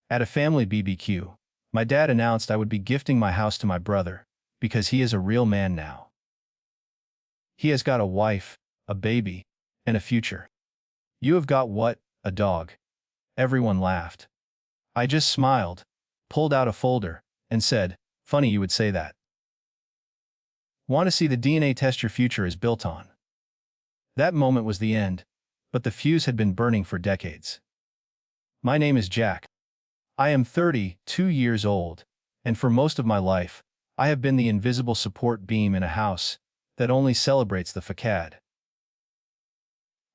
At a family BBQ, my dad announced I would be gifting my house to my brother, because he is a real man now. He has got a wife, a baby, and a future. You have got what? A dog. Everyone laughed. I just smiled, pulled out a folder, and said, "Funny you would say that. Want to see the DNA test your future is built on?" That moment was the end, but the fuse had been burning for decades. My name is Jack. I am 32 years old, and for most of my life, I have been the invisible support beam in a house that only celebrates the facade.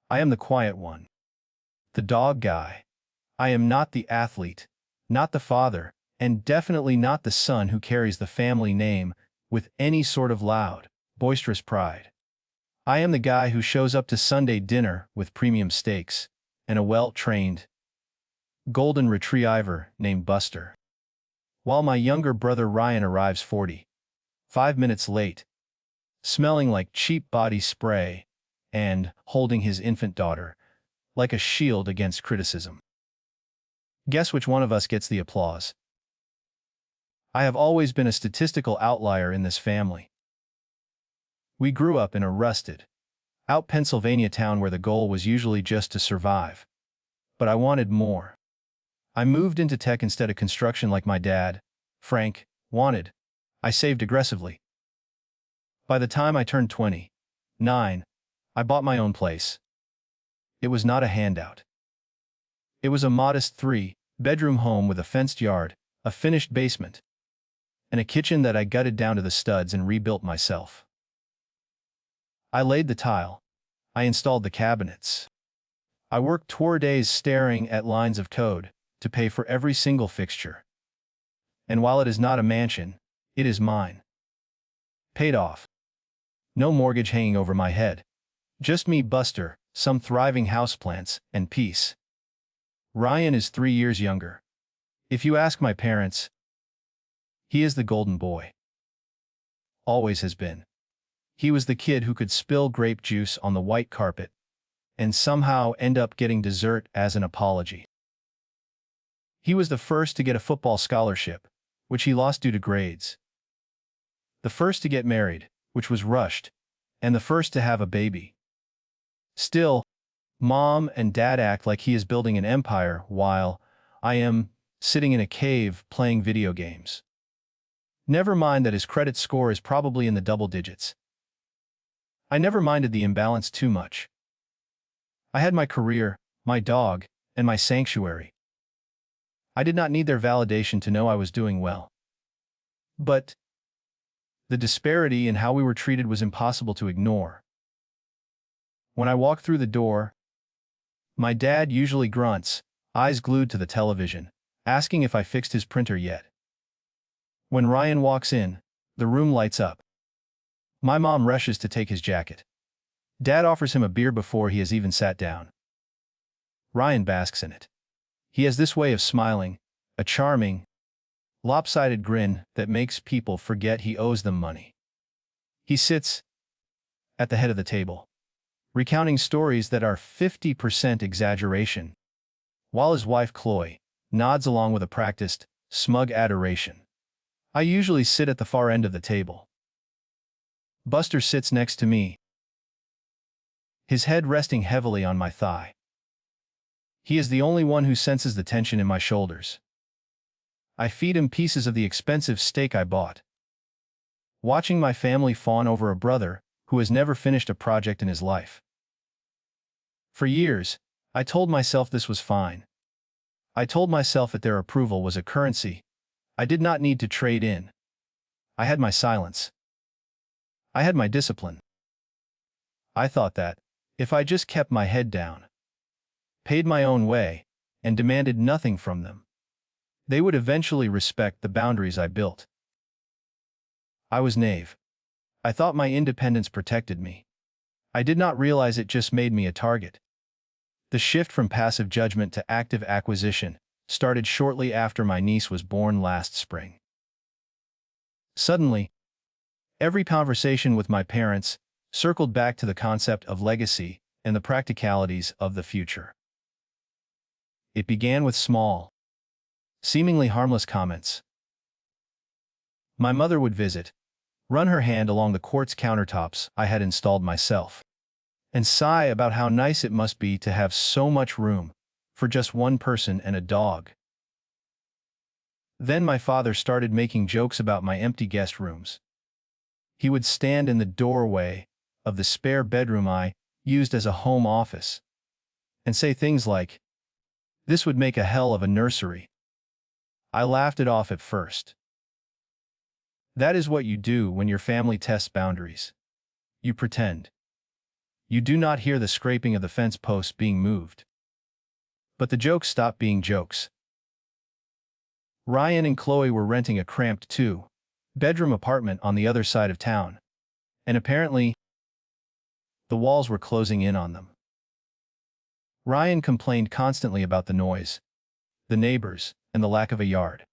I am the quiet one. The dog guy. I am not the athlete, not the father, and definitely not the son who carries the family name with any sort of loud, boisterous pride. I am the guy who shows up to Sunday dinner with premium steaks and a well-trained golden retriever named Buster, while my younger brother Ryan arrives 45 minutes late, smelling like cheap body spray and holding his infant daughter like a shield against criticism. Guess which one of us gets the applause? I have always been a statistical outlier in this family. We grew up in a rusted, out Pennsylvania town where the goal was usually just to survive. But I wanted more. I moved into tech instead of construction like my dad, Frank, wanted. I saved aggressively. By the time I turned 29, I bought my own place. It was not a handout. It was a modest 3-bedroom home with a fenced yard, a finished basement, and a kitchen that I gutted down to the studs and rebuilt myself. I laid the tile. I installed the cabinets. I worked 4 days staring at lines of code to pay for every single fixture. And while it is not a mansion, it is mine. Paid off. No mortgage hanging over my head. Just me, Buster, some thriving houseplants, and peace. Ryan is 3 years younger. If you ask my parents, he is the golden boy. Always has been. He was the kid who could spill grape juice on the white carpet and somehow end up getting dessert as an apology. He was the first to get a football scholarship, which he lost due to grades. The first to get married, which was rushed, and the first to have a baby. Still, Mom and Dad act like he is building an empire while I am sitting in a cave playing video games. Never mind that his credit score is probably in the double digits. I never minded the imbalance too much. I had my career, my dog, and my sanctuary. I did not need their validation to know I was doing well. But the disparity in how we were treated was impossible to ignore. When I walked through the door, my dad usually grunts, eyes glued to the television, asking if I fixed his printer yet. When Ryan walks in, the room lights up. My mom rushes to take his jacket. Dad offers him a beer before he has even sat down. Ryan basks in it. He has this way of smiling, a charming, lopsided grin that makes people forget he owes them money. He sits at the head of the table, recounting stories that are 50% exaggeration, while his wife Chloe nods along with a practiced, smug adoration. I usually sit at the far end of the table. Buster sits next to me, his head resting heavily on my thigh. He is the only one who senses the tension in my shoulders. I feed him pieces of the expensive steak I bought. Watching my family fawn over a brother who has never finished a project in his life. For years, I told myself this was fine. I told myself that their approval was a currency I did not need to trade in. I had my silence. I had my discipline. I thought that, if I just kept my head down, paid my own way, and demanded nothing from them, they would eventually respect the boundaries I built. I was naive. I thought my independence protected me. I did not realize it just made me a target. The shift from passive judgment to active acquisition started shortly after my niece was born last spring. Suddenly, every conversation with my parents circled back to the concept of legacy and the practicalities of the future. It began with small, seemingly harmless comments. My mother would visit, run her hand along the quartz countertops I had installed myself, and sigh about how nice it must be to have so much room for just one person and a dog. Then my father started making jokes about my empty guest rooms. He would stand in the doorway of the spare bedroom I used as a home office and say things like, "This would make a hell of a nursery." I laughed it off at first. That is what you do when your family tests boundaries. You pretend. You do not hear the scraping of the fence posts being moved. But the jokes stopped being jokes. Ryan and Chloe were renting a cramped two-bedroom apartment on the other side of town, and apparently, the walls were closing in on them. Ryan complained constantly about the noise, the neighbors, and the lack of a yard.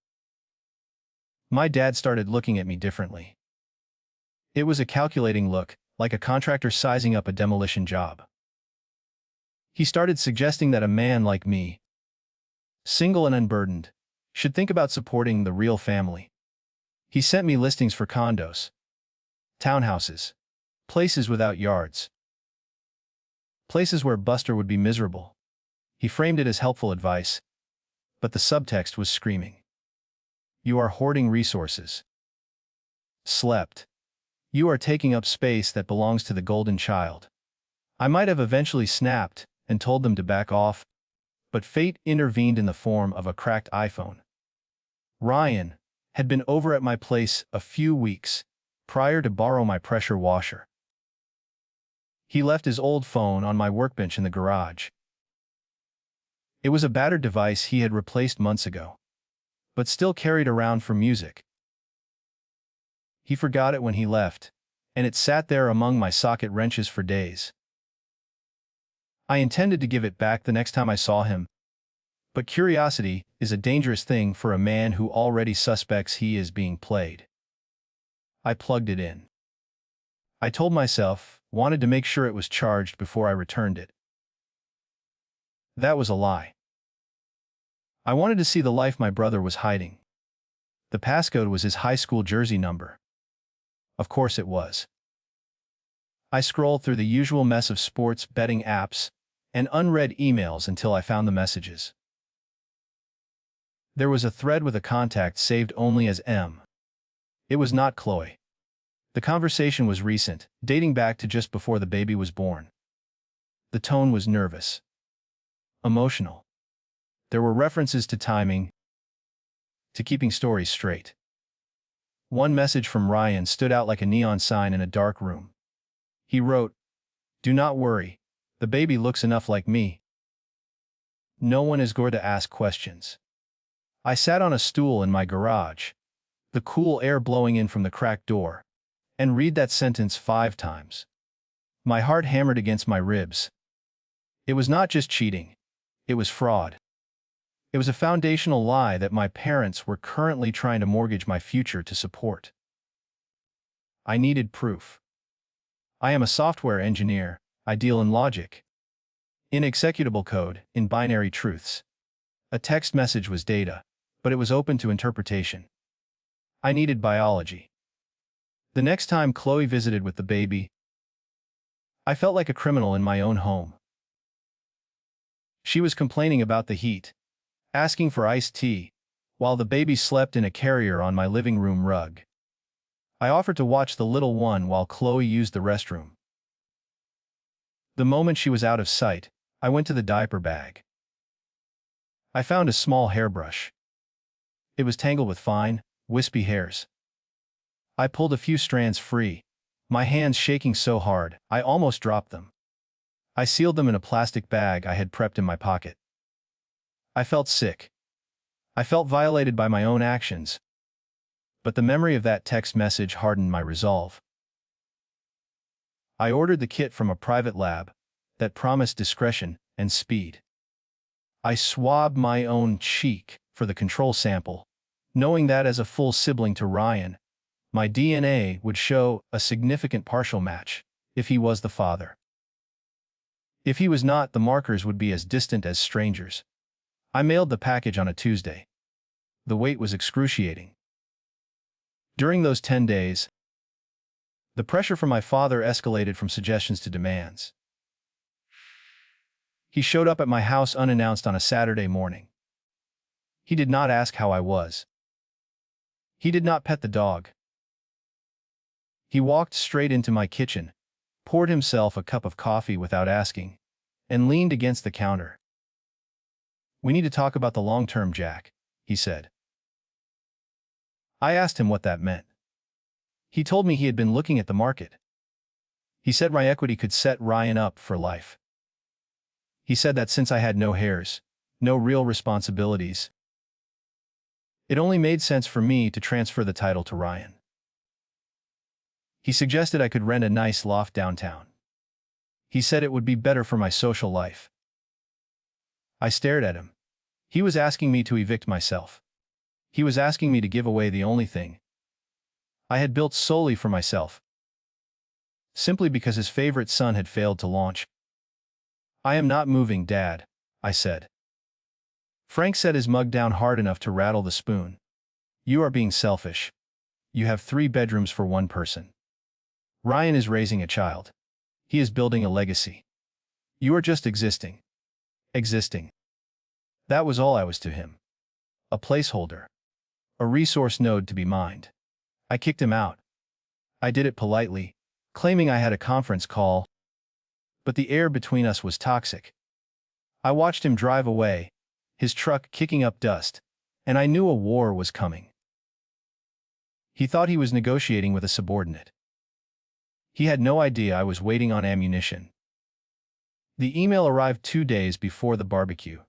My dad started looking at me differently. It was a calculating look, like a contractor sizing up a demolition job. He started suggesting that a man like me, single and unburdened, should think about supporting the real family. He sent me listings for condos, townhouses, places without yards, places where Buster would be miserable. He framed it as helpful advice, but the subtext was screaming. You are hoarding resources. Slept. You are taking up space that belongs to the golden child. I might have eventually snapped and told them to back off, but fate intervened in the form of a cracked iPhone. Ryan had been over at my place a few weeks prior to borrow my pressure washer. He left his old phone on my workbench in the garage. It was a battered device he had replaced months ago, but still carried around for music. He forgot it when he left, and it sat there among my socket wrenches for days. I intended to give it back the next time I saw him, but curiosity is a dangerous thing for a man who already suspects he is being played. I plugged it in. I told myself, wanted to make sure it was charged before I returned it. That was a lie. I wanted to see the life my brother was hiding. The passcode was his high school jersey number. Of course it was. I scrolled through the usual mess of sports betting apps and unread emails until I found the messages. There was a thread with a contact saved only as M. It was not Chloe. The conversation was recent, dating back to just before the baby was born. The tone was nervous, emotional. There were references to timing, to keeping stories straight. One message from Ryan stood out like a neon sign in a dark room. He wrote, "Do not worry, the baby looks enough like me. No one is going to ask questions." I sat on a stool in my garage, the cool air blowing in from the cracked door, and read that sentence 5 times. My heart hammered against my ribs. It was not just cheating, it was fraud. It was a foundational lie that my parents were currently trying to mortgage my future to support. I needed proof. I am a software engineer. I deal in logic, in executable code, in binary truths. A text message was data, but it was open to interpretation. I needed biology. The next time Chloe visited with the baby, I felt like a criminal in my own home. She was complaining about the heat, asking for iced tea, while the baby slept in a carrier on my living room rug. I offered to watch the little one while Chloe used the restroom. The moment she was out of sight, I went to the diaper bag. I found a small hairbrush. It was tangled with fine, wispy hairs. I pulled a few strands free, my hands shaking so hard I almost dropped them. I sealed them in a plastic bag I had prepped in my pocket. I felt sick. I felt violated by my own actions. But the memory of that text message hardened my resolve. I ordered the kit from a private lab that promised discretion and speed. I swabbed my own cheek for the control sample, knowing that as a full sibling to Ryan, my DNA would show a significant partial match if he was the father. If he was not, the markers would be as distant as strangers. I mailed the package on a Tuesday. The wait was excruciating. During those 10 days, the pressure from my father escalated from suggestions to demands. He showed up at my house unannounced on a Saturday morning. He did not ask how I was. He did not pet the dog. He walked straight into my kitchen, poured himself a cup of coffee without asking, and leaned against the counter. "We need to talk about the long term, Jack," he said. I asked him what that meant. He told me he had been looking at the market. He said my equity could set Ryan up for life. He said that since I had no heirs, no real responsibilities, it only made sense for me to transfer the title to Ryan. He suggested I could rent a nice loft downtown. He said it would be better for my social life. I stared at him. He was asking me to evict myself. He was asking me to give away the only thing I had built solely for myself, simply because his favorite son had failed to launch. "I am not moving, Dad," I said. Frank set his mug down hard enough to rattle the spoon. "You are being selfish. You have 3 bedrooms for one person. Ryan is raising a child. He is building a legacy. You are just existing." Existing. That was all I was to him. A placeholder. A resource node to be mined. I kicked him out. I did it politely, claiming I had a conference call, but the air between us was toxic. I watched him drive away, his truck kicking up dust, and I knew a war was coming. He thought he was negotiating with a subordinate. He had no idea I was waiting on ammunition. The email arrived 2 days before the barbecue.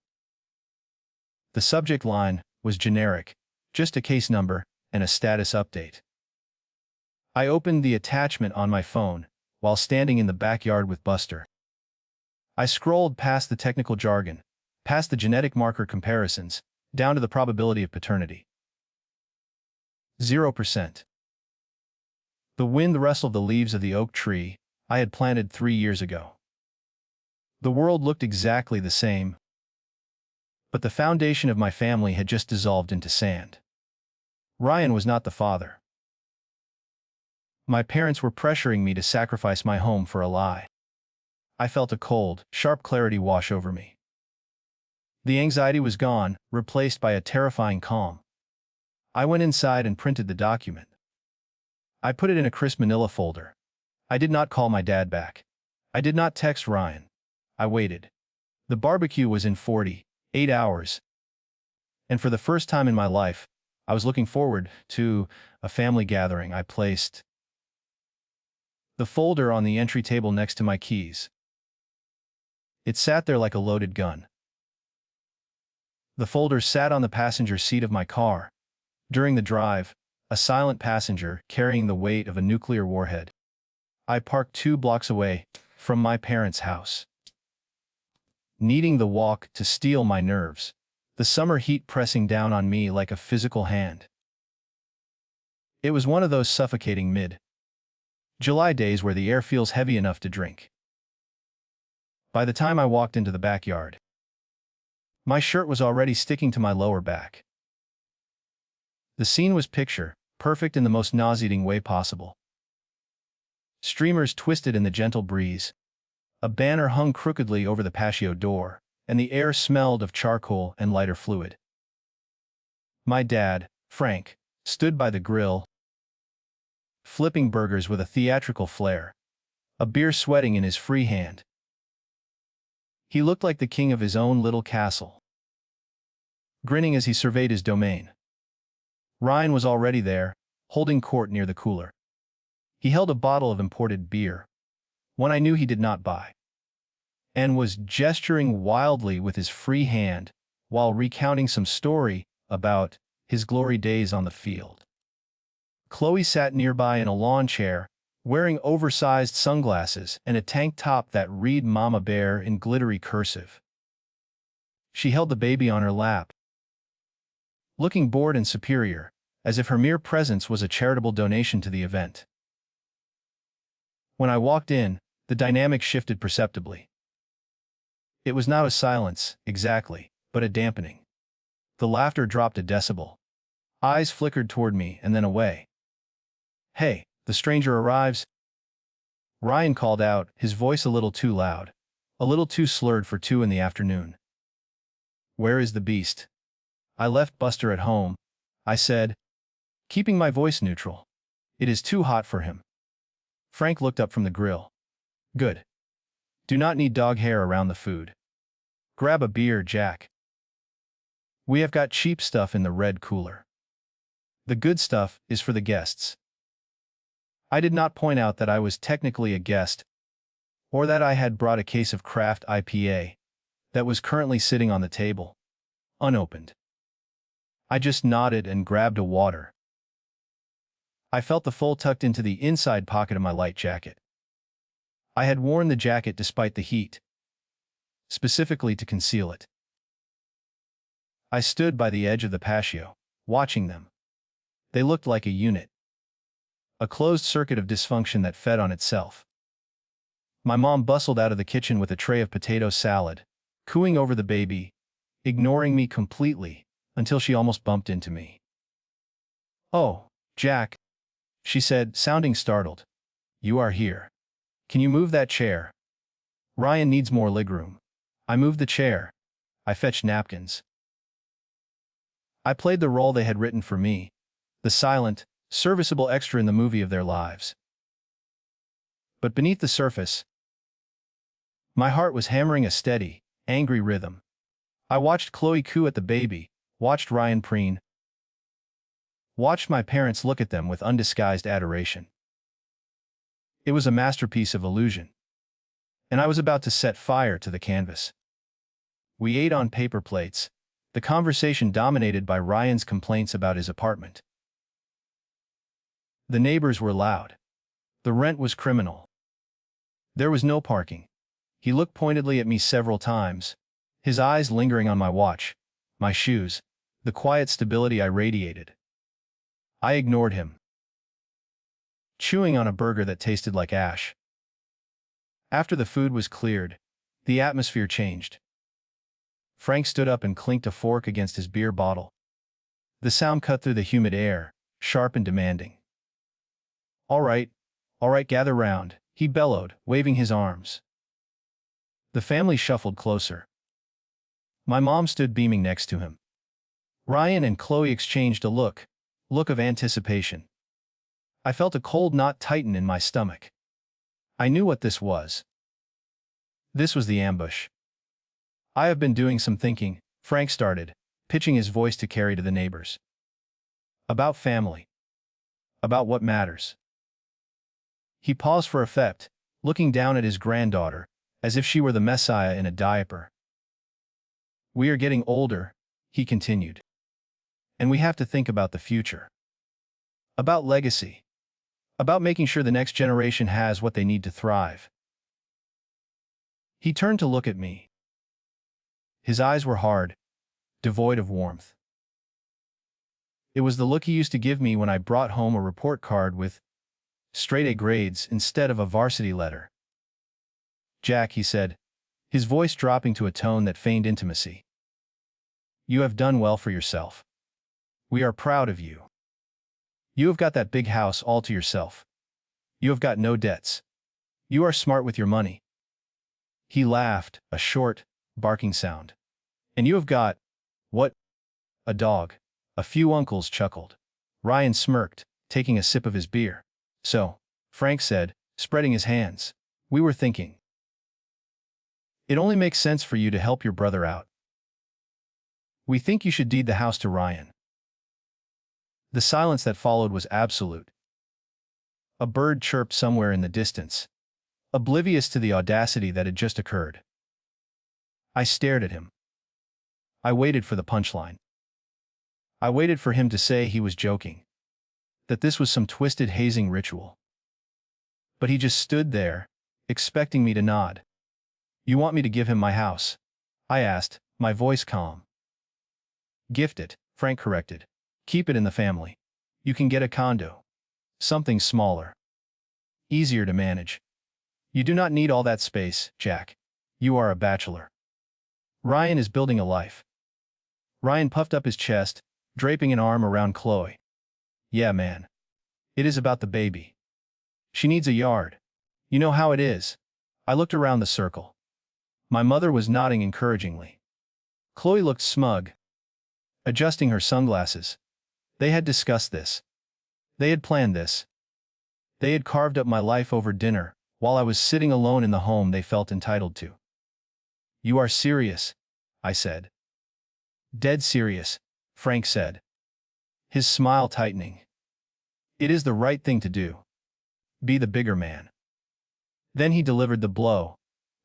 The subject line was generic, just a case number and a status update. I opened the attachment on my phone while standing in the backyard with Buster. I scrolled past the technical jargon, past the genetic marker comparisons, down to the probability of paternity. 0%. The wind rustled the leaves of the oak tree I had planted 3 years ago. The world looked exactly the same, but the foundation of my family had just dissolved into sand. Ryan was not the father. My parents were pressuring me to sacrifice my home for a lie. I felt a cold, sharp clarity wash over me. The anxiety was gone, replaced by a terrifying calm. I went inside and printed the document. I put it in a crisp manila folder. I did not call my dad back. I did not text Ryan. I waited. The barbecue was in 48 hours. And for the first time in my life, I was looking forward to a family gathering. I placed the folder on the entry table next to my keys. It sat there like a loaded gun. The folder sat on the passenger seat of my car. During the drive, a silent passenger carrying the weight of a nuclear warhead. I parked 2 blocks away from my parents' house. Needing the walk to steel my nerves, the summer heat pressing down on me like a physical hand. It was one of those suffocating mid-July days where the air feels heavy enough to drink. By the time I walked into the backyard, my shirt was already sticking to my lower back. The scene was picture perfect in the most nauseating way possible. Streamers twisted in the gentle breeze. A banner hung crookedly over the patio door, and the air smelled of charcoal and lighter fluid. My dad, Frank, stood by the grill, flipping burgers with a theatrical flair, a beer sweating in his free hand. He looked like the king of his own little castle, grinning as he surveyed his domain. Ryan was already there, holding court near the cooler. He held a bottle of imported beer, one I knew he did not buy, and was gesturing wildly with his free hand while recounting some story about his glory days on the field. Chloe sat nearby in a lawn chair, wearing oversized sunglasses and a tank top that read Mama Bear in glittery cursive. She held the baby on her lap, looking bored and superior, as if her mere presence was a charitable donation to the event. When I walked in, the dynamic shifted perceptibly. It was not a silence, exactly, but a dampening. The laughter dropped a decibel. Eyes flickered toward me and then away. "Hey, the stranger arrives," Ryan called out, his voice a little too loud, a little too slurred for 2 in the afternoon. "Where is the beast?" "I left Buster at home," I said, keeping my voice neutral. "It is too hot for him." Frank looked up from the grill. "Good. Do not need dog hair around the food. Grab a beer, Jack. We have got cheap stuff in the red cooler. The good stuff is for the guests." I did not point out that I was technically a guest, or that I had brought a case of craft IPA that was currently sitting on the table, unopened. I just nodded and grabbed a water. I felt the full tucked into the inside pocket of my light jacket. I had worn the jacket despite the heat, specifically to conceal it. I stood by the edge of the patio, watching them. They looked like a unit. A closed circuit of dysfunction that fed on itself. My mom bustled out of the kitchen with a tray of potato salad, cooing over the baby, ignoring me completely, until she almost bumped into me. "Oh, Jack," she said, sounding startled. "You are here. Can you move that chair? Ryan needs more legroom." I moved the chair. I fetched napkins. I played the role they had written for me, the silent, serviceable extra in the movie of their lives. But beneath the surface, my heart was hammering a steady, angry rhythm. I watched Chloe coo at the baby, watched Ryan preen, watched my parents look at them with undisguised adoration. It was a masterpiece of illusion, and I was about to set fire to the canvas. We ate on paper plates, the conversation dominated by Ryan's complaints about his apartment. The neighbors were loud. The rent was criminal. There was no parking. He looked pointedly at me several times, his eyes lingering on my watch, my shoes, the quiet stability I radiated. I ignored him, chewing on a burger that tasted like ash. After the food was cleared, the atmosphere changed. Frank stood up and clinked a fork against his beer bottle. The sound cut through the humid air, sharp and demanding. All right, gather round," he bellowed, waving his arms. The family shuffled closer. My mom stood beaming next to him. Ryan and Chloe exchanged a look of anticipation. I felt a cold knot tighten in my stomach. I knew what this was. This was the ambush. "I have been doing some thinking," Frank started, pitching his voice to carry to the neighbors. "About family. About what matters." He paused for effect, looking down at his granddaughter, as if she were the Messiah in a diaper. "We are getting older," he continued. "And we have to think about the future. About legacy. About making sure the next generation has what they need to thrive." He turned to look at me. His eyes were hard, devoid of warmth. It was the look he used to give me when I brought home a report card with straight A grades instead of a varsity letter. "Jack," he said, his voice dropping to a tone that feigned intimacy. "You have done well for yourself. We are proud of you. You have got that big house all to yourself. You have got no debts. You are smart with your money." He laughed, a short, barking sound. "And you have got, what? A dog." A few uncles chuckled. Ryan smirked, taking a sip of his beer. "So," Frank said, spreading his hands, "we were thinking. It only makes sense for you to help your brother out. We think you should deed the house to Ryan." The silence that followed was absolute. A bird chirped somewhere in the distance, oblivious to the audacity that had just occurred. I stared at him. I waited for the punchline. I waited for him to say he was joking, that this was some twisted hazing ritual. But he just stood there, expecting me to nod. "You want me to give him my house?" I asked, my voice calm. "Gift it," Frank corrected. "Keep it in the family. You can get a condo. Something smaller. Easier to manage. You do not need all that space, Jack. You are a bachelor. Ryan is building a life." Ryan puffed up his chest, draping an arm around Chloe. Yeah, man. It is about the baby. She needs a yard. You know how it is. I looked around the circle. My mother was nodding encouragingly. Chloe looked smug, adjusting her sunglasses. They had discussed this. They had planned this. They had carved up my life over dinner, while I was sitting alone in the home they felt entitled to. You are serious, I said. Dead serious, Frank said, his smile tightening. It is the right thing to do. Be the bigger man. Then he delivered the blow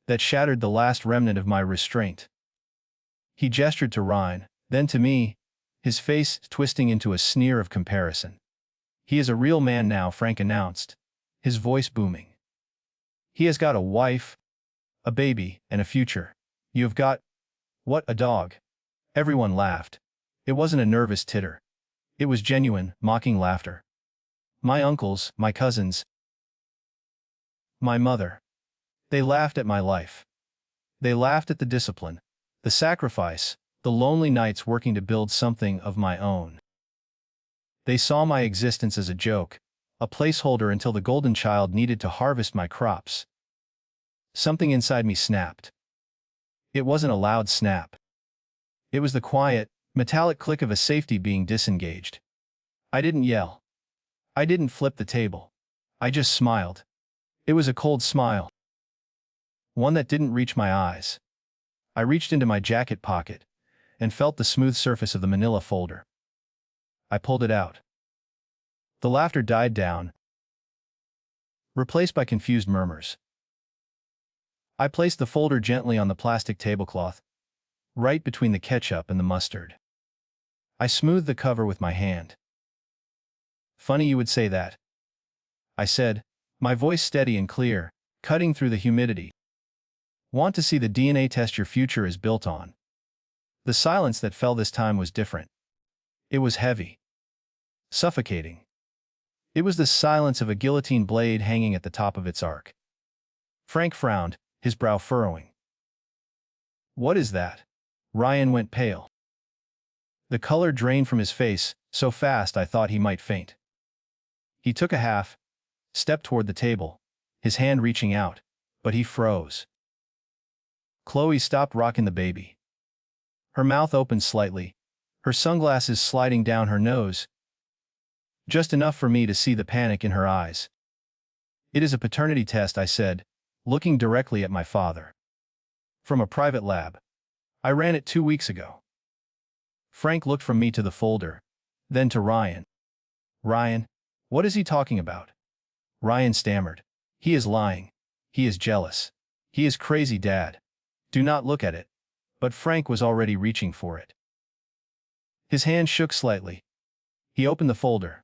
that shattered the last remnant of my restraint. He gestured to Ryan, then to me, his face twisting into a sneer of comparison. He is a real man now, Frank announced, his voice booming. He has got a wife, a baby, and a future. You have got, what, a dog? Everyone laughed. It wasn't a nervous titter. It was genuine, mocking laughter. My uncles, my cousins, my mother. They laughed at my life. They laughed at the discipline, the sacrifice, the lonely nights working to build something of my own. They saw my existence as a joke, a placeholder until the golden child needed to harvest my crops. Something inside me snapped. It wasn't a loud snap. It was the quiet, metallic click of a safety being disengaged. I didn't yell. I didn't flip the table. I just smiled. It was a cold smile. One that didn't reach my eyes. I reached into my jacket pocket and felt the smooth surface of the manila folder. I pulled it out. The laughter died down, replaced by confused murmurs. I placed the folder gently on the plastic tablecloth, right between the ketchup and the mustard. I smoothed the cover with my hand. Funny you would say that, I said, my voice steady and clear, cutting through the humidity. Want to see the DNA test your future is built on? The silence that fell this time was different. It was heavy. Suffocating. It was the silence of a guillotine blade hanging at the top of its arc. Frank frowned, his brow furrowing. What is that? Ryan went pale. The color drained from his face, so fast I thought he might faint. He took a half step toward the table, his hand reaching out, but he froze. Chloe stopped rocking the baby. Her mouth opened slightly, her sunglasses sliding down her nose, just enough for me to see the panic in her eyes. It is a paternity test, I said, looking directly at my father. From a private lab. I ran it 2 weeks ago. Frank looked from me to the folder, then to Ryan. Ryan, what is he talking about? Ryan stammered. He is lying. He is jealous. He is crazy, Dad. Do not look at it. But Frank was already reaching for it. His hand shook slightly. He opened the folder.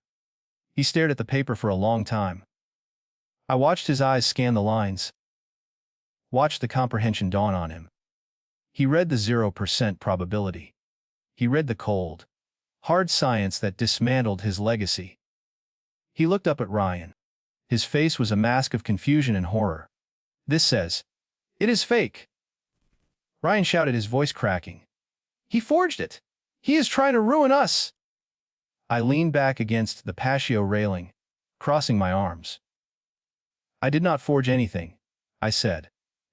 He stared at the paper for a long time. I watched his eyes scan the lines. Watched the comprehension dawn on him. He read the 0% probability. He read the cold, hard science that dismantled his legacy. He looked up at Ryan. His face was a mask of confusion and horror. This says, it is fake. Ryan shouted, his voice cracking. He forged it. He is trying to ruin us. I leaned back against the patio railing, crossing my arms. I did not forge anything, I said,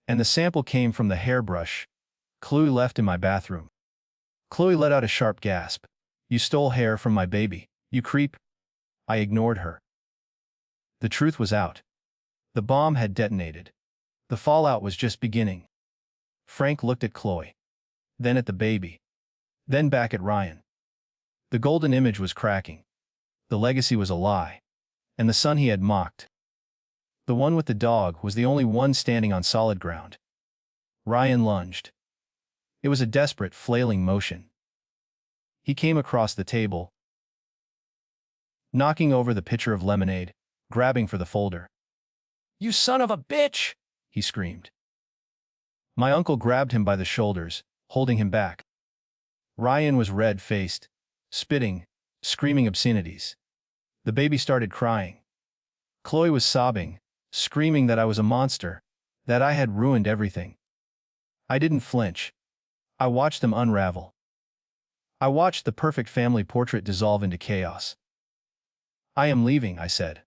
and the sample came from the hairbrush Chloe left in my bathroom. Chloe let out a sharp gasp. You stole hair from my baby, you creep. I ignored her. The truth was out. The bomb had detonated. The fallout was just beginning. Frank looked at Chloe, then at the baby, then back at Ryan. The golden image was cracking. The legacy was a lie, and the son he had mocked, the one with the dog, was the only one standing on solid ground. Ryan lunged. It was a desperate, flailing motion. He came across the table, knocking over the pitcher of lemonade, grabbing for the folder. You son of a bitch! He screamed. My uncle grabbed him by the shoulders, holding him back. Ryan was red-faced, spitting, screaming obscenities. The baby started crying. Chloe was sobbing, screaming that I was a monster, that I had ruined everything. I didn't flinch. I watched them unravel. I watched the perfect family portrait dissolve into chaos. "I am leaving," I said.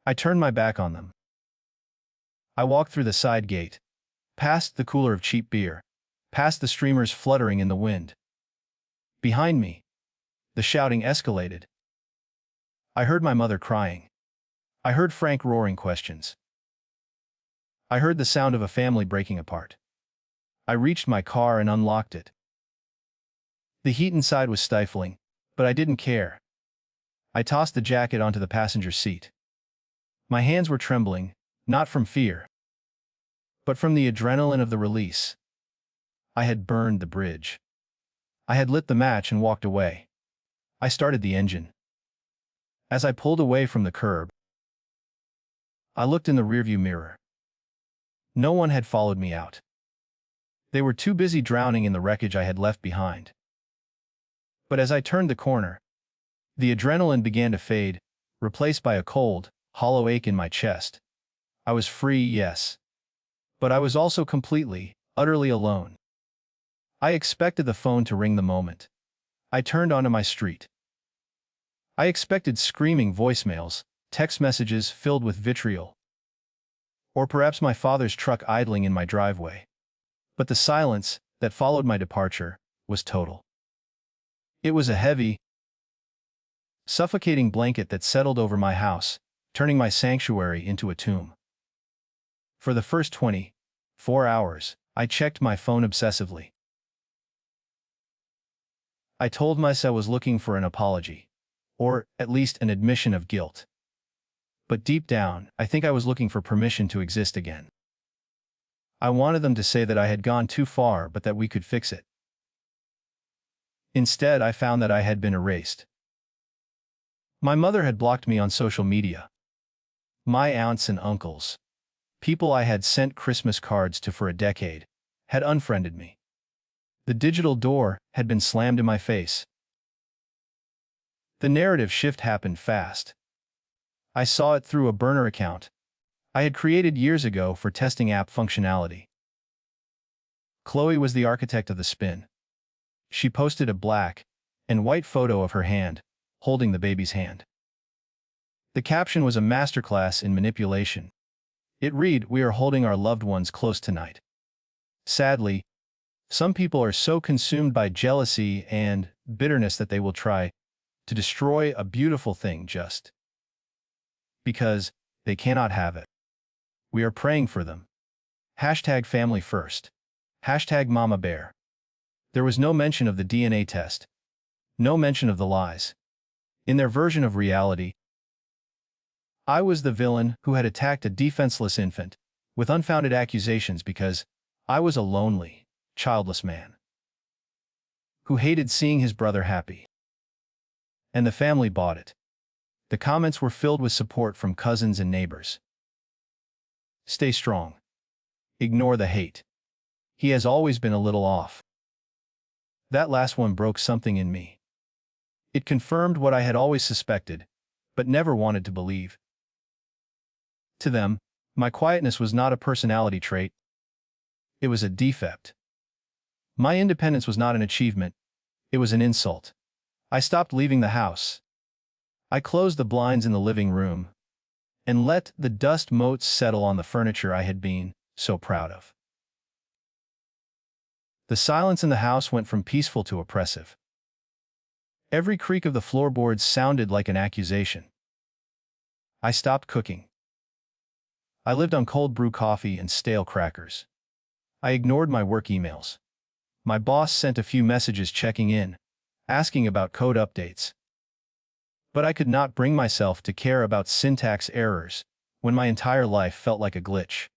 I turned my back on them. I walked through the side gate, past the cooler of cheap beer, past the streamers fluttering in the wind. Behind me, the shouting escalated. I heard my mother crying. I heard Frank roaring questions. I heard the sound of a family breaking apart. I reached my car and unlocked it. The heat inside was stifling, but I didn't care. I tossed the jacket onto the passenger seat. My hands were trembling, not from fear, but from the adrenaline of the release. I had burned the bridge. I had lit the match and walked away. I started the engine. As I pulled away from the curb, I looked in the rearview mirror. No one had followed me out. They were too busy drowning in the wreckage I had left behind. But as I turned the corner, the adrenaline began to fade, replaced by a cold, hollow ache in my chest. I was free, yes. But I was also completely, utterly alone. I expected the phone to ring the moment I turned onto my street. I expected screaming voicemails, text messages filled with vitriol, or perhaps my father's truck idling in my driveway. But the silence that followed my departure was total. It was a heavy, suffocating blanket that settled over my house, turning my sanctuary into a tomb. For the first 24 hours, I checked my phone obsessively. I told myself I was looking for an apology, or at least an admission of guilt. But deep down, I think I was looking for permission to exist again. I wanted them to say that I had gone too far but that we could fix it. Instead, I found that I had been erased. My mother had blocked me on social media. My aunts and uncles, people I had sent Christmas cards to for a decade, had unfriended me. The digital door had been slammed in my face. The narrative shift happened fast. I saw it through a burner account I had created years ago for testing app functionality. Chloe was the architect of the spin. She posted a black and white photo of her hand, holding the baby's hand. The caption was a masterclass in manipulation. It read, "We are holding our loved ones close tonight." Sadly, some people are so consumed by jealousy and bitterness that they will try to destroy a beautiful thing just because they cannot have it. We are praying for them. Hashtag family first. Hashtag mama bear. There was no mention of the DNA test. No mention of the lies. In their version of reality, I was the villain who had attacked a defenseless infant with unfounded accusations because I was a lonely, childless man who hated seeing his brother happy. And the family bought it. The comments were filled with support from cousins and neighbors. "Stay strong. Ignore the hate. He has always been a little off." That last one broke something in me. It confirmed what I had always suspected, but never wanted to believe. To them, my quietness was not a personality trait. It was a defect. My independence was not an achievement. It was an insult. I stopped leaving the house. I closed the blinds in the living room and let the dust motes settle on the furniture I had been so proud of. The silence in the house went from peaceful to oppressive. Every creak of the floorboards sounded like an accusation. I stopped cooking. I lived on cold brew coffee and stale crackers. I ignored my work emails. My boss sent a few messages checking in, asking about code updates. But I could not bring myself to care about syntax errors when my entire life felt like a glitch.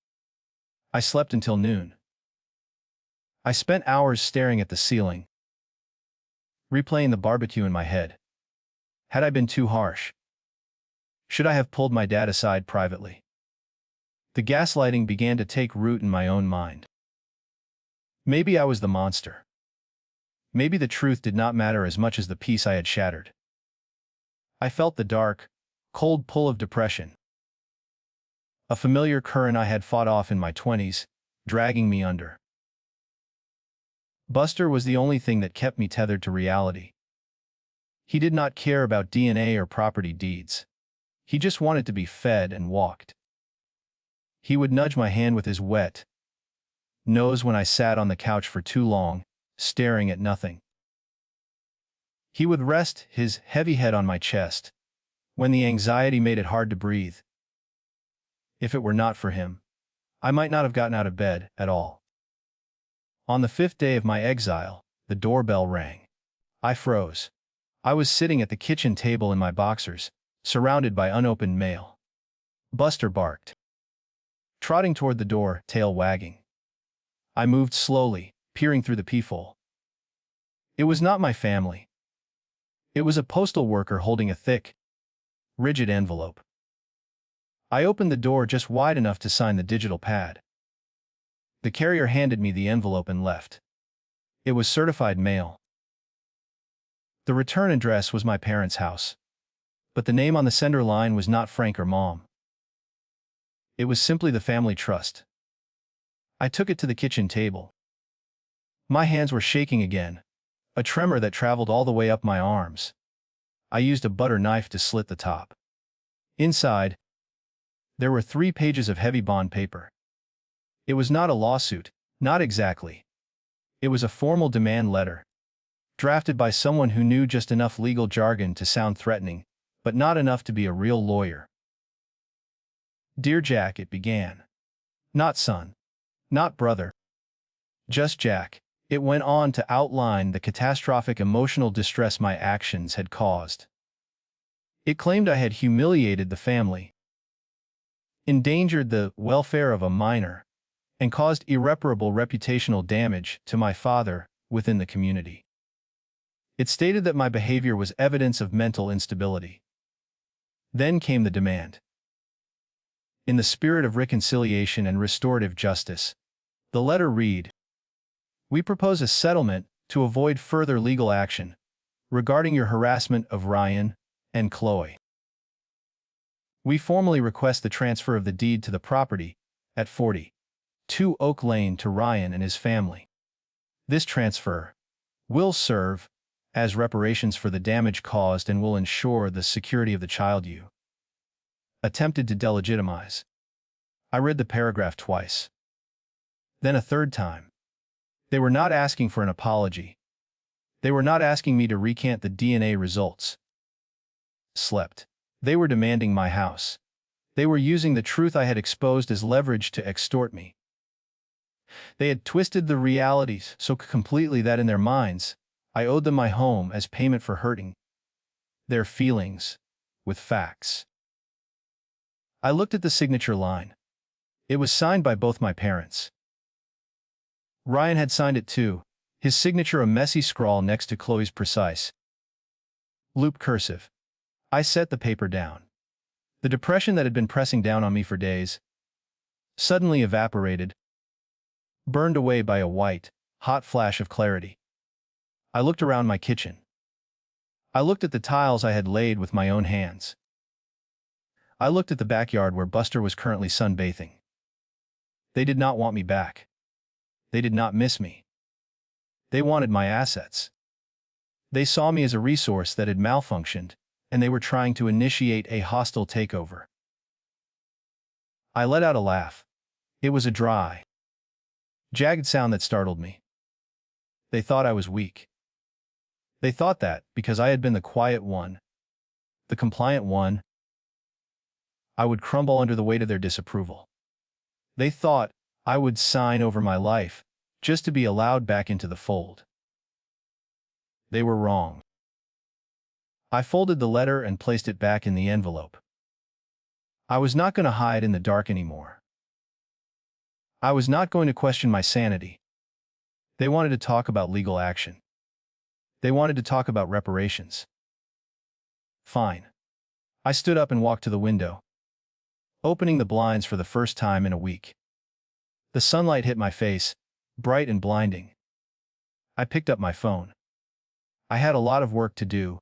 I slept until noon. I spent hours staring at the ceiling, replaying the barbecue in my head. Had I been too harsh? Should I have pulled my dad aside privately? The gaslighting began to take root in my own mind. Maybe I was the monster. Maybe the truth did not matter as much as the peace I had shattered. I felt the dark, cold pull of depression. A familiar current I had fought off in my 20s, dragging me under. Buster was the only thing that kept me tethered to reality. He did not care about DNA or property deeds. He just wanted to be fed and walked. He would nudge my hand with his wet nose when I sat on the couch for too long, staring at nothing. He would rest his heavy head on my chest when the anxiety made it hard to breathe. If it were not for him, I might not have gotten out of bed at all. On the 5th day of my exile, the doorbell rang. I froze. I was sitting at the kitchen table in my boxers, surrounded by unopened mail. Buster barked, trotting toward the door, tail wagging. I moved slowly, peering through the peephole. It was not my family. It was a postal worker holding a thick, rigid envelope. I opened the door just wide enough to sign the digital pad. The carrier handed me the envelope and left. It was certified mail. The return address was my parents' house, but the name on the sender line was not Frank or Mom. It was simply the family trust. I took it to the kitchen table. My hands were shaking again, a tremor that traveled all the way up my arms. I used a butter knife to slit the top. Inside, there were 3 pages of heavy bond paper. It was not a lawsuit, not exactly. It was a formal demand letter, drafted by someone who knew just enough legal jargon to sound threatening, but not enough to be a real lawyer. Dear Jack, it began. Not son. Not brother. Just Jack. It went on to outline the catastrophic emotional distress my actions had caused. It claimed I had humiliated the family, endangered the welfare of a minor, and caused irreparable reputational damage to my father within the community. It stated that my behavior was evidence of mental instability. Then came the demand. In the spirit of reconciliation and restorative justice, the letter read, "We propose a settlement to avoid further legal action regarding your harassment of Ryan and Chloe. We formally request the transfer of the deed to the property at 42 Oak Lane to Ryan and his family. This transfer will serve as reparations for the damage caused and will ensure the security of the child you attempted to delegitimize." I read the paragraph twice. Then a third time. They were not asking for an apology. They were not asking me to recant the DNA results. Slept. They were demanding my house. They were using the truth I had exposed as leverage to extort me. They had twisted the realities so completely that in their minds, I owed them my home as payment for hurting their feelings with facts. I looked at the signature line. It was signed by both my parents. Ryan had signed it too, his signature a messy scrawl next to Chloe's precise loop cursive. I set the paper down. The depression that had been pressing down on me for days suddenly evaporated, burned away by a white, hot flash of clarity. I looked around my kitchen. I looked at the tiles I had laid with my own hands. I looked at the backyard where Buster was currently sunbathing. They did not want me back. They did not miss me. They wanted my assets. They saw me as a resource that had malfunctioned, and they were trying to initiate a hostile takeover. I let out a laugh. It was a dry, jagged sound that startled me. They thought I was weak. They thought that, because I had been the quiet one, the compliant one, I would crumble under the weight of their disapproval. They thought I would sign over my life just to be allowed back into the fold. They were wrong. I folded the letter and placed it back in the envelope. I was not going to hide in the dark anymore. I was not going to question my sanity. They wanted to talk about legal action. They wanted to talk about reparations. Fine. I stood up and walked to the window, opening the blinds for the first time in a week. The sunlight hit my face, bright and blinding. I picked up my phone. I had a lot of work to do,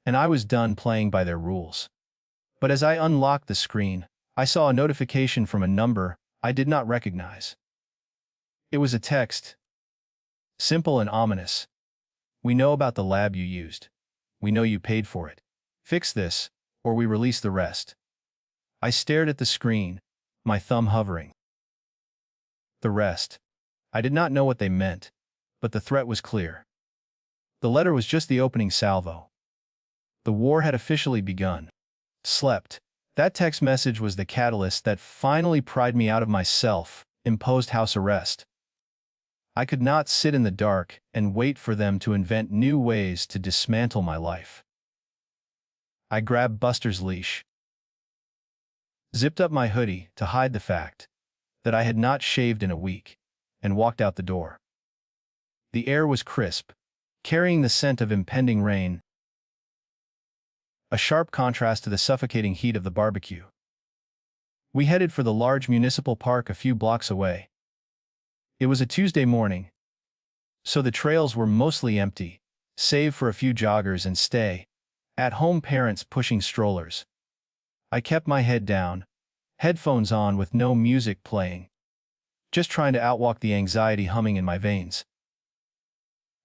and I was done playing by their rules. But as I unlocked the screen, I saw a notification from a number I did not recognize. It was a text. Simple and ominous. "We know about the lab you used. We know you paid for it. Fix this, or we release the rest." I stared at the screen, my thumb hovering. The rest. I did not know what they meant, but the threat was clear. The letter was just the opening salvo. The war had officially begun. Slept. That text message was the catalyst that finally pried me out of my self-imposed house arrest. I could not sit in the dark and wait for them to invent new ways to dismantle my life. I grabbed Buster's leash, zipped up my hoodie to hide the fact that I had not shaved in a week, and walked out the door. The air was crisp, carrying the scent of impending rain, a sharp contrast to the suffocating heat of the barbecue. We headed for the large municipal park a few blocks away. It was a Tuesday morning, so the trails were mostly empty, save for a few joggers and stay-at-home parents pushing strollers. I kept my head down, headphones on with no music playing, just trying to outwalk the anxiety humming in my veins.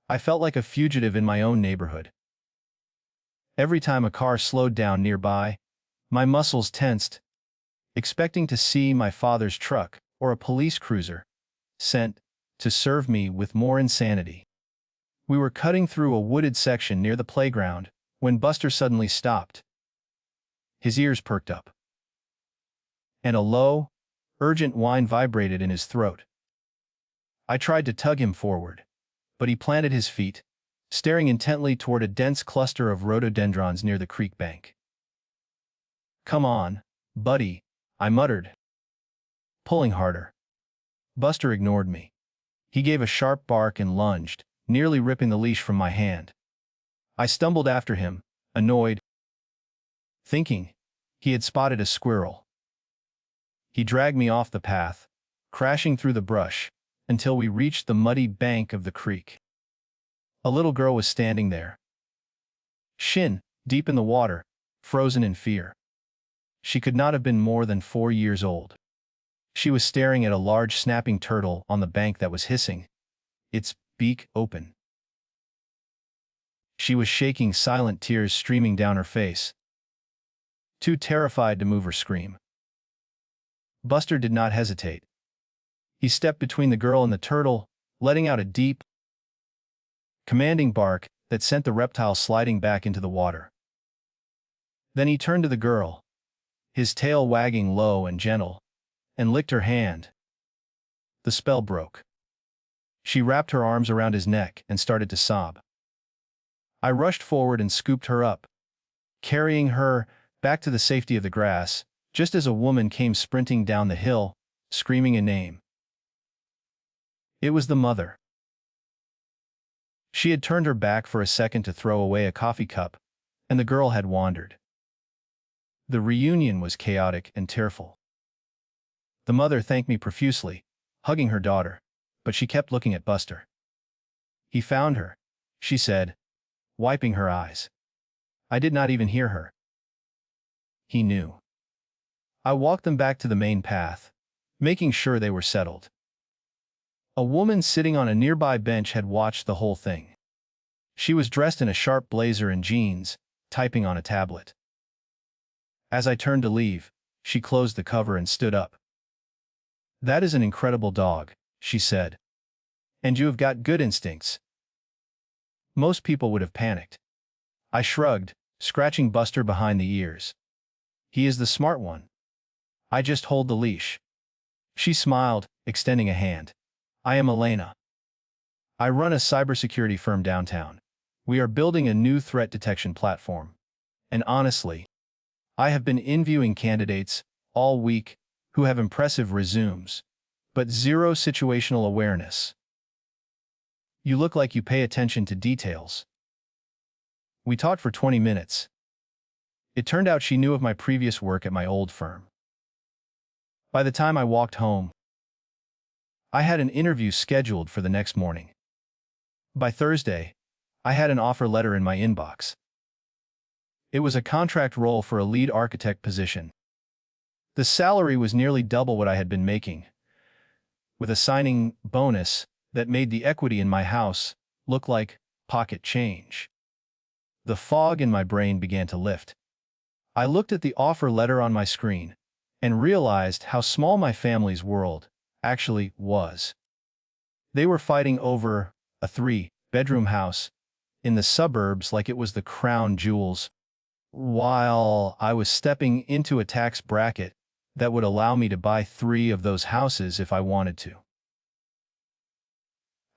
I felt like a fugitive in my own neighborhood. Every time a car slowed down nearby, my muscles tensed, expecting to see my father's truck or a police cruiser, sent to serve me with more insanity. We were cutting through a wooded section near the playground when Buster suddenly stopped. His ears perked up, and a low, urgent whine vibrated in his throat. I tried to tug him forward, but he planted his feet, staring intently toward a dense cluster of rhododendrons near the creek bank. "Come on, buddy," I muttered, pulling harder. Buster ignored me. He gave a sharp bark and lunged, nearly ripping the leash from my hand. I stumbled after him, annoyed, thinking he had spotted a squirrel. He dragged me off the path, crashing through the brush, until we reached the muddy bank of the creek. A little girl was standing there, shin deep in the water, frozen in fear. She could not have been more than 4 years old. She was staring at a large snapping turtle on the bank that was hissing, its beak open. She was shaking, silent tears streaming down her face, too terrified to move or scream. Buster did not hesitate. He stepped between the girl and the turtle, letting out a deep, commanding bark that sent the reptile sliding back into the water. Then he turned to the girl, his tail wagging low and gentle, and licked her hand. The spell broke. She wrapped her arms around his neck and started to sob. I rushed forward and scooped her up, carrying her back to the safety of the grass, just as a woman came sprinting down the hill, screaming a name. It was the mother. She had turned her back for a second to throw away a coffee cup, and the girl had wandered. The reunion was chaotic and tearful. The mother thanked me profusely, hugging her daughter, but she kept looking at Buster. "He found her," she said, wiping her eyes. I did not even hear her. He knew. I walked them back to the main path, making sure they were settled. A woman sitting on a nearby bench had watched the whole thing. She was dressed in a sharp blazer and jeans, typing on a tablet. As I turned to leave, she closed the cover and stood up. "That is an incredible dog," she said. "And you have got good instincts." Most people would have panicked. I shrugged, scratching Buster behind the ears. "He is the smart one. I just hold the leash." She smiled, extending a hand. "I am Elena. I run a cybersecurity firm downtown. We are building a new threat detection platform. And honestly, I have been interviewing candidates all week who have impressive resumes, but zero situational awareness. You look like you pay attention to details." We talked for 20 minutes. It turned out she knew of my previous work at my old firm. By the time I walked home, I had an interview scheduled for the next morning. By Thursday, I had an offer letter in my inbox. It was a contract role for a lead architect position. The salary was nearly double what I had been making, with a signing bonus that made the equity in my house look like pocket change. The fog in my brain began to lift. I looked at the offer letter on my screen and realized how small my family's world actually was. They were fighting over a 3-bedroom house in the suburbs like it was the crown jewels, while I was stepping into a tax bracket that would allow me to buy 3 of those houses if I wanted to.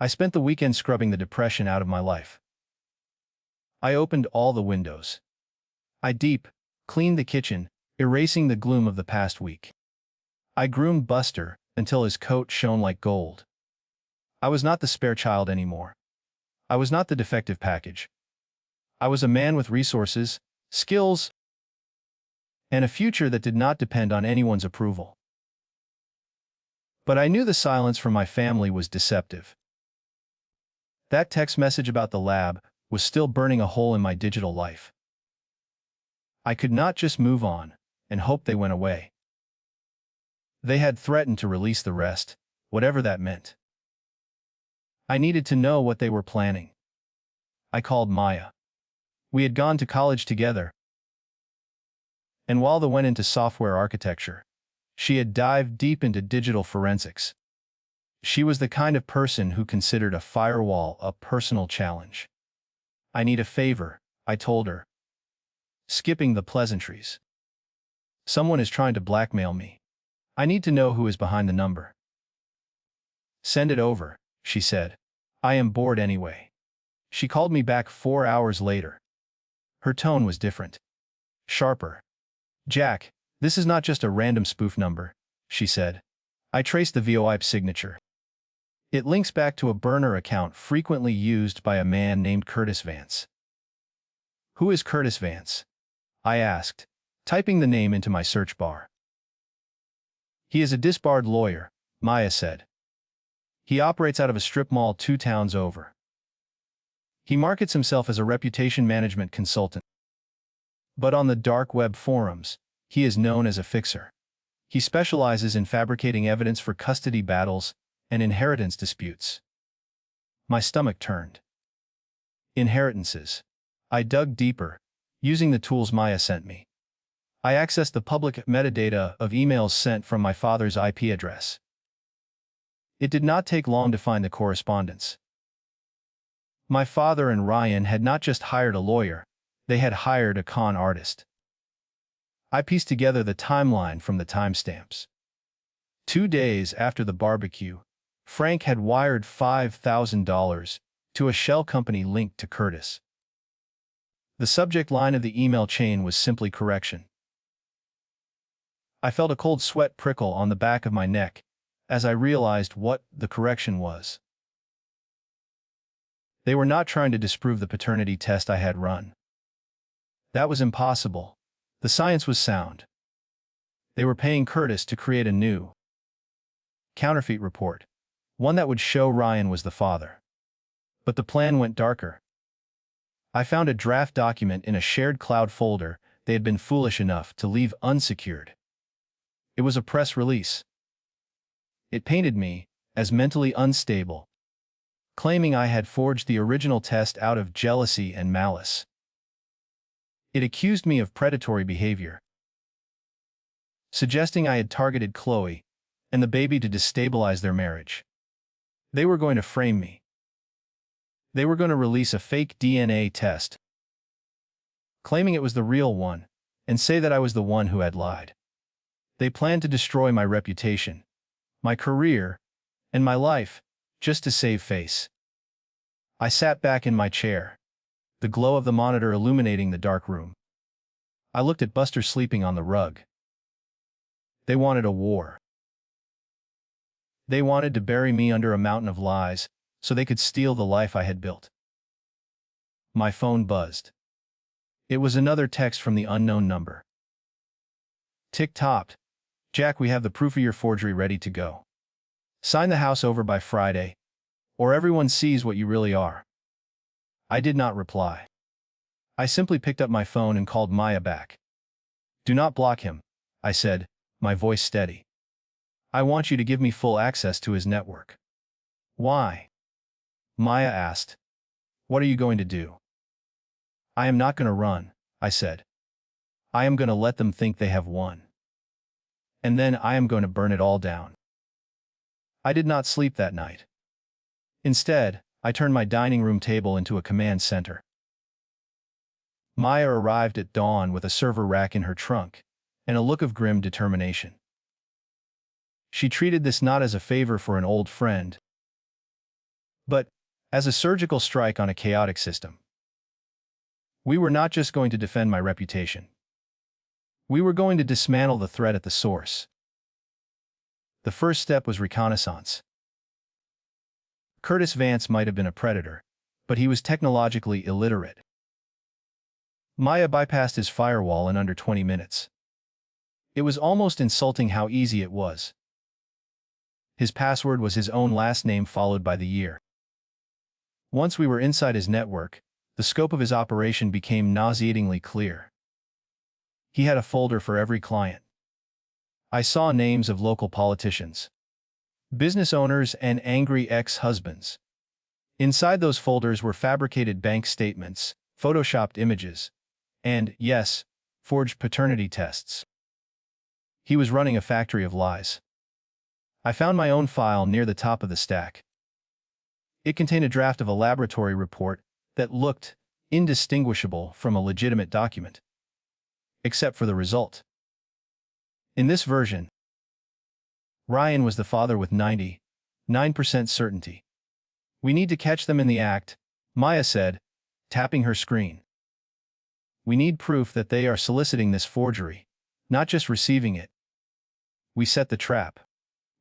I spent the weekend scrubbing the depression out of my life. I opened all the windows. I deep cleaned the kitchen, erasing the gloom of the past week. I groomed Buster until his coat shone like gold. I was not the spare child anymore. I was not the defective package. I was a man with resources, skills, and a future that did not depend on anyone's approval. But I knew the silence from my family was deceptive. That text message about the lab was still burning a hole in my digital life. I could not just move on and hope they went away. They had threatened to release the rest, whatever that meant. I needed to know what they were planning. I called Maya. We had gone to college together, and while they went into software architecture, she had dived deep into digital forensics. She was the kind of person who considered a firewall a personal challenge. I need a favor, I told her, skipping the pleasantries. Someone is trying to blackmail me. I need to know who is behind the number. Send it over, she said. I am bored anyway. She called me back 4 hours later. Her tone was different. Sharper. Jack, this is not just a random spoof number, she said. I traced the VoIP signature. It links back to a burner account frequently used by a man named Curtis Vance. Who is Curtis Vance? I asked, typing the name into my search bar. He is a disbarred lawyer, Maya said. He operates out of a strip mall 2 towns over. He markets himself as a reputation management consultant. But on the dark web forums, he is known as a fixer. He specializes in fabricating evidence for custody battles and inheritance disputes. My stomach turned. Inheritances. I dug deeper, using the tools Maya sent me. I accessed the public metadata of emails sent from my father's IP address. It did not take long to find the correspondence. My father and Ryan had not just hired a lawyer, they had hired a con artist. I pieced together the timeline from the timestamps. 2 days after the barbecue, Frank had wired $5,000 to a shell company linked to Curtis. The subject line of the email chain was simply correction. I felt a cold sweat prickle on the back of my neck as I realized what the correction was. They were not trying to disprove the paternity test I had run. That was impossible. The science was sound. They were paying Curtis to create a new counterfeit report, one that would show Ryan was the father. But the plan went darker. I found a draft document in a shared cloud folder they had been foolish enough to leave unsecured. It was a press release. It painted me as mentally unstable, claiming I had forged the original test out of jealousy and malice. It accused me of predatory behavior, suggesting I had targeted Chloe and the baby to destabilize their marriage. They were going to frame me. They were going to release a fake DNA test, claiming it was the real one, and say that I was the one who had lied. They planned to destroy my reputation, my career, and my life, just to save face. I sat back in my chair, the glow of the monitor illuminating the dark room. I looked at Buster sleeping on the rug. They wanted a war. They wanted to bury me under a mountain of lies so they could steal the life I had built. My phone buzzed. It was another text from the unknown number. Tick-tocked. Jack, we have the proof of your forgery ready to go. Sign the house over by Friday, or everyone sees what you really are. I did not reply. I simply picked up my phone and called Maya back. Do not block him, I said, my voice steady. I want you to give me full access to his network. Why? Maya asked. What are you going to do? I am not going to run, I said. I am going to let them think they have won. And then I am going to burn it all down. I did not sleep that night. Instead, I turned my dining room table into a command center. Maya arrived at dawn with a server rack in her trunk and a look of grim determination. She treated this not as a favor for an old friend, but as a surgical strike on a chaotic system. We were not just going to defend my reputation. We were going to dismantle the threat at the source. The first step was reconnaissance. Curtis Vance might have been a predator, but he was technologically illiterate. Maya bypassed his firewall in under 20 minutes. It was almost insulting how easy it was. His password was his own last name followed by the year. Once we were inside his network, the scope of his operation became nauseatingly clear. He had a folder for every client. I saw names of local politicians, business owners, and angry ex-husbands. Inside those folders were fabricated bank statements, photoshopped images, and, yes, forged paternity tests. He was running a factory of lies. I found my own file near the top of the stack. It contained a draft of a laboratory report that looked indistinguishable from a legitimate document, except for the result. In this version, Ryan was the father with 99% certainty. We need to catch them in the act, Maya said, tapping her screen. We need proof that they are soliciting this forgery, not just receiving it. We set the trap.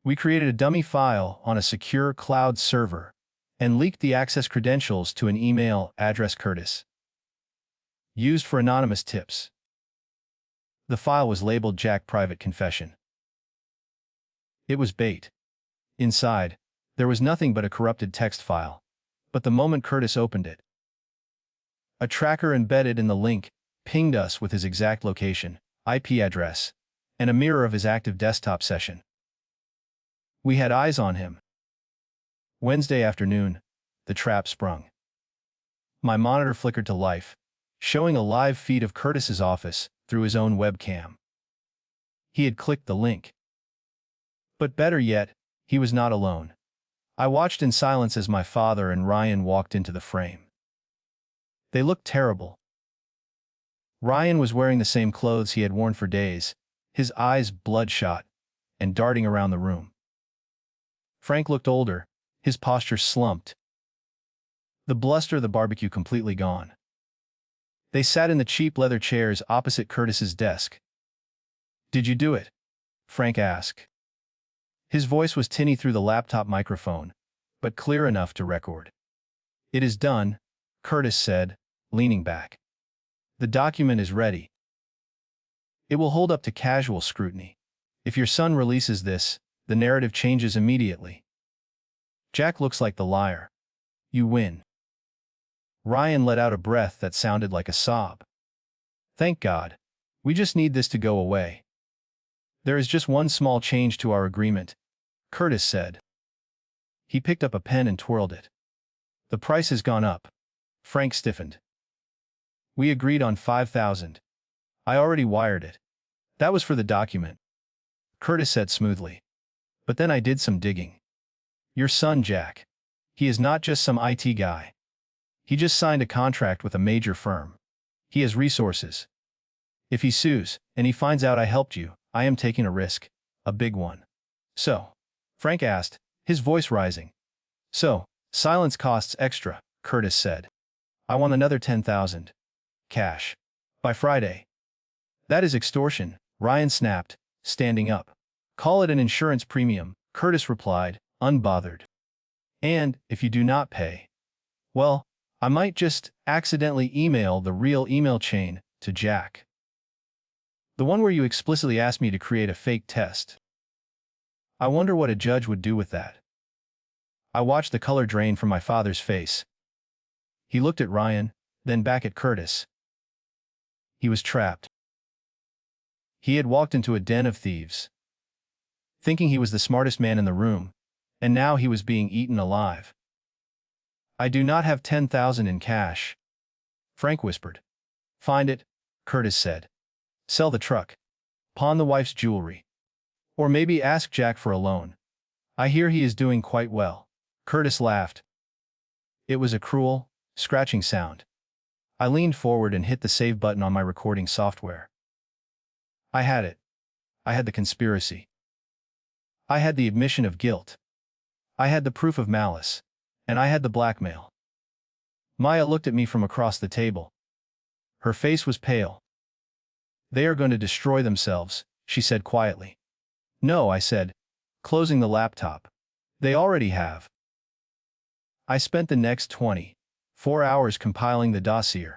We created a dummy file on a secure cloud server and leaked the access credentials to an email address Curtis used for anonymous tips. The file was labeled Jack Private Confession. It was bait. Inside, there was nothing but a corrupted text file, but the moment Curtis opened it, a tracker embedded in the link pinged us with his exact location, IP address, and a mirror of his active desktop session. We had eyes on him. Wednesday afternoon, the trap sprung. My monitor flickered to life, showing a live feed of Curtis's office through his own webcam. He had clicked the link. But better yet, he was not alone. I watched in silence as my father and Ryan walked into the frame. They looked terrible. Ryan was wearing the same clothes he had worn for days, his eyes bloodshot and darting around the room. Frank looked older, his posture slumped, the bluster of the barbecue completely gone. They sat in the cheap leather chairs opposite Curtis's desk. "Did you do it?" Frank asked. His voice was tinny through the laptop microphone, but clear enough to record. "It is done," Curtis said, leaning back. "The document is ready. It will hold up to casual scrutiny. If your son releases this, the narrative changes immediately. Jack looks like the liar. You win." Ryan let out a breath that sounded like a sob. "Thank God. We just need this to go away." "There is just one small change to our agreement," Curtis said. He picked up a pen and twirled it. "The price has gone up." Frank stiffened. "We agreed on 5,000. I already wired it. That was for the document," Curtis said smoothly. "But then I did some digging. Your son, Jack. He is not just some IT guy. He just signed a contract with a major firm. He has resources. If he sues, and he finds out I helped you, I am taking a risk. A big one." "So?" Frank asked, his voice rising. "So, silence costs extra," Curtis said. "I want another 10,000. Cash. By Friday." "That is extortion," Ryan snapped, standing up. "Call it an insurance premium," Curtis replied, unbothered. "And, if you do not pay, well, I might just accidentally email the real email chain to Jack. The one where you explicitly asked me to create a fake test. I wonder what a judge would do with that." I watched the color drain from my father's face. He looked at Ryan, then back at Curtis. He was trapped. He had walked into a den of thieves, thinking he was the smartest man in the room, and now he was being eaten alive. "I do not have 10,000 in cash," Frank whispered. Find it, Curtis said. Sell the truck. Pawn the wife's jewelry. Or maybe ask Jack for a loan. I hear he is doing quite well. Curtis laughed. It was a cruel, scratching sound. I leaned forward and hit the save button on my recording software. I had it. I had the conspiracy. I had the admission of guilt. I had the proof of malice. And I had the blackmail. Maya looked at me from across the table. Her face was pale. They are going to destroy themselves, she said quietly. No, I said, closing the laptop. They already have. I spent the next 24 hours compiling the dossier.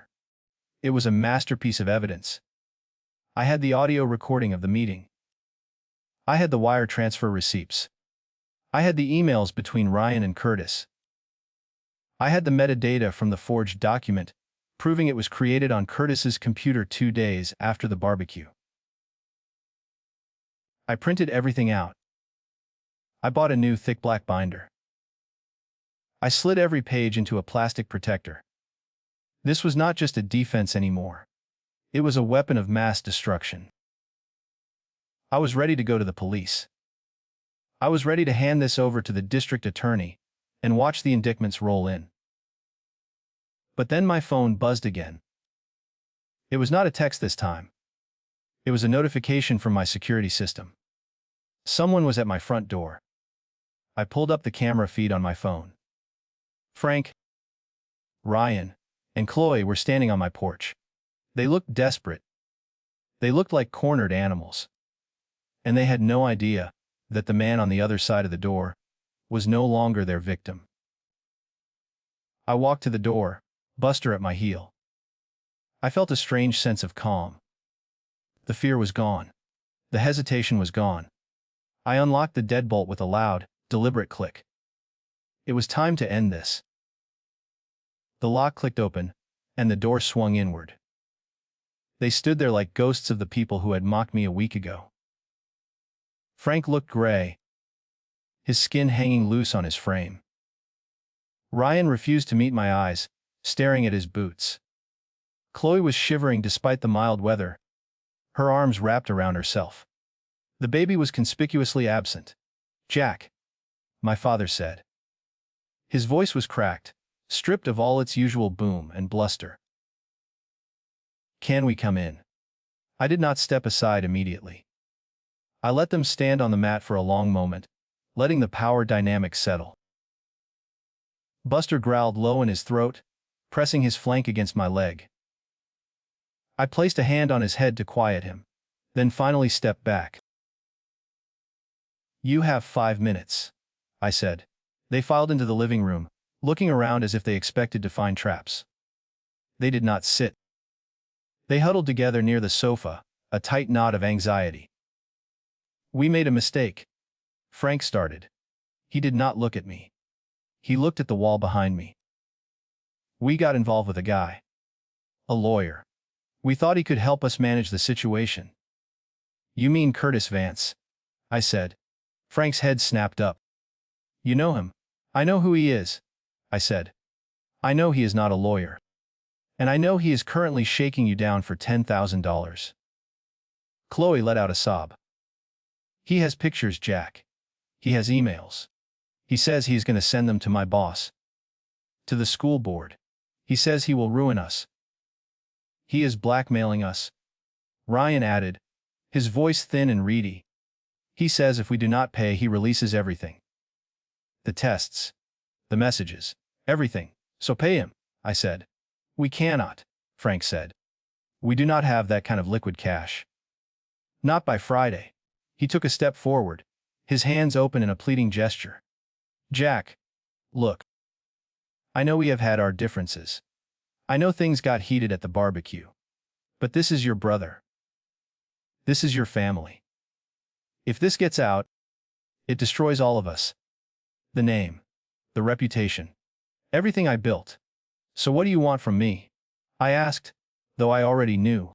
It was a masterpiece of evidence. I had the audio recording of the meeting. I had the wire transfer receipts. I had the emails between Ryan and Curtis. I had the metadata from the forged document, proving it was created on Curtis's computer 2 days after the barbecue. I printed everything out. I bought a new thick black binder. I slid every page into a plastic protector. This was not just a defense anymore. It was a weapon of mass destruction. I was ready to go to the police. I was ready to hand this over to the district attorney and watch the indictments roll in. But then my phone buzzed again. It was not a text this time. It was a notification from my security system. Someone was at my front door. I pulled up the camera feed on my phone. Frank, Ryan, and Chloe were standing on my porch. They looked desperate. They looked like cornered animals. And they had no idea that the man on the other side of the door was no longer their victim. I walked to the door, Buster at my heel. I felt a strange sense of calm. The fear was gone. The hesitation was gone. I unlocked the deadbolt with a loud, deliberate click. It was time to end this. The lock clicked open, and the door swung inward. They stood there like ghosts of the people who had mocked me a week ago. Frank looked gray, his skin hanging loose on his frame. Ryan refused to meet my eyes, staring at his boots. Chloe was shivering despite the mild weather, her arms wrapped around herself. The baby was conspicuously absent. Jack, my father said. His voice was cracked, stripped of all its usual boom and bluster. Can we come in? I did not step aside immediately. I let them stand on the mat for a long moment, letting the power dynamic settle. Buster growled low in his throat, pressing his flank against my leg. I placed a hand on his head to quiet him, then finally stepped back. You have 5 minutes, I said. They filed into the living room, looking around as if they expected to find traps. They did not sit. They huddled together near the sofa, a tight knot of anxiety. We made a mistake. Frank started. He did not look at me. He looked at the wall behind me. We got involved with a guy. A lawyer. We thought he could help us manage the situation. You mean Curtis Vance? I said. Frank's head snapped up. You know him. I know who he is, I said. I know he is not a lawyer. And I know he is currently shaking you down for $10,000. Chloe let out a sob. He has pictures, Jack. He has emails. He says he is going to send them to my boss. To the school board. He says he will ruin us. He is blackmailing us. Ryan added, his voice thin and reedy. He says if we do not pay, he releases everything. The tests. The messages. Everything. So pay him, I said. We cannot, Frank said. We do not have that kind of liquid cash. Not by Friday. He took a step forward, his hands open in a pleading gesture. Jack, look. I know we have had our differences. I know things got heated at the barbecue. But this is your brother. This is your family. If this gets out, it destroys all of us. The name. The reputation. Everything I built. So what do you want from me? I asked, though I already knew.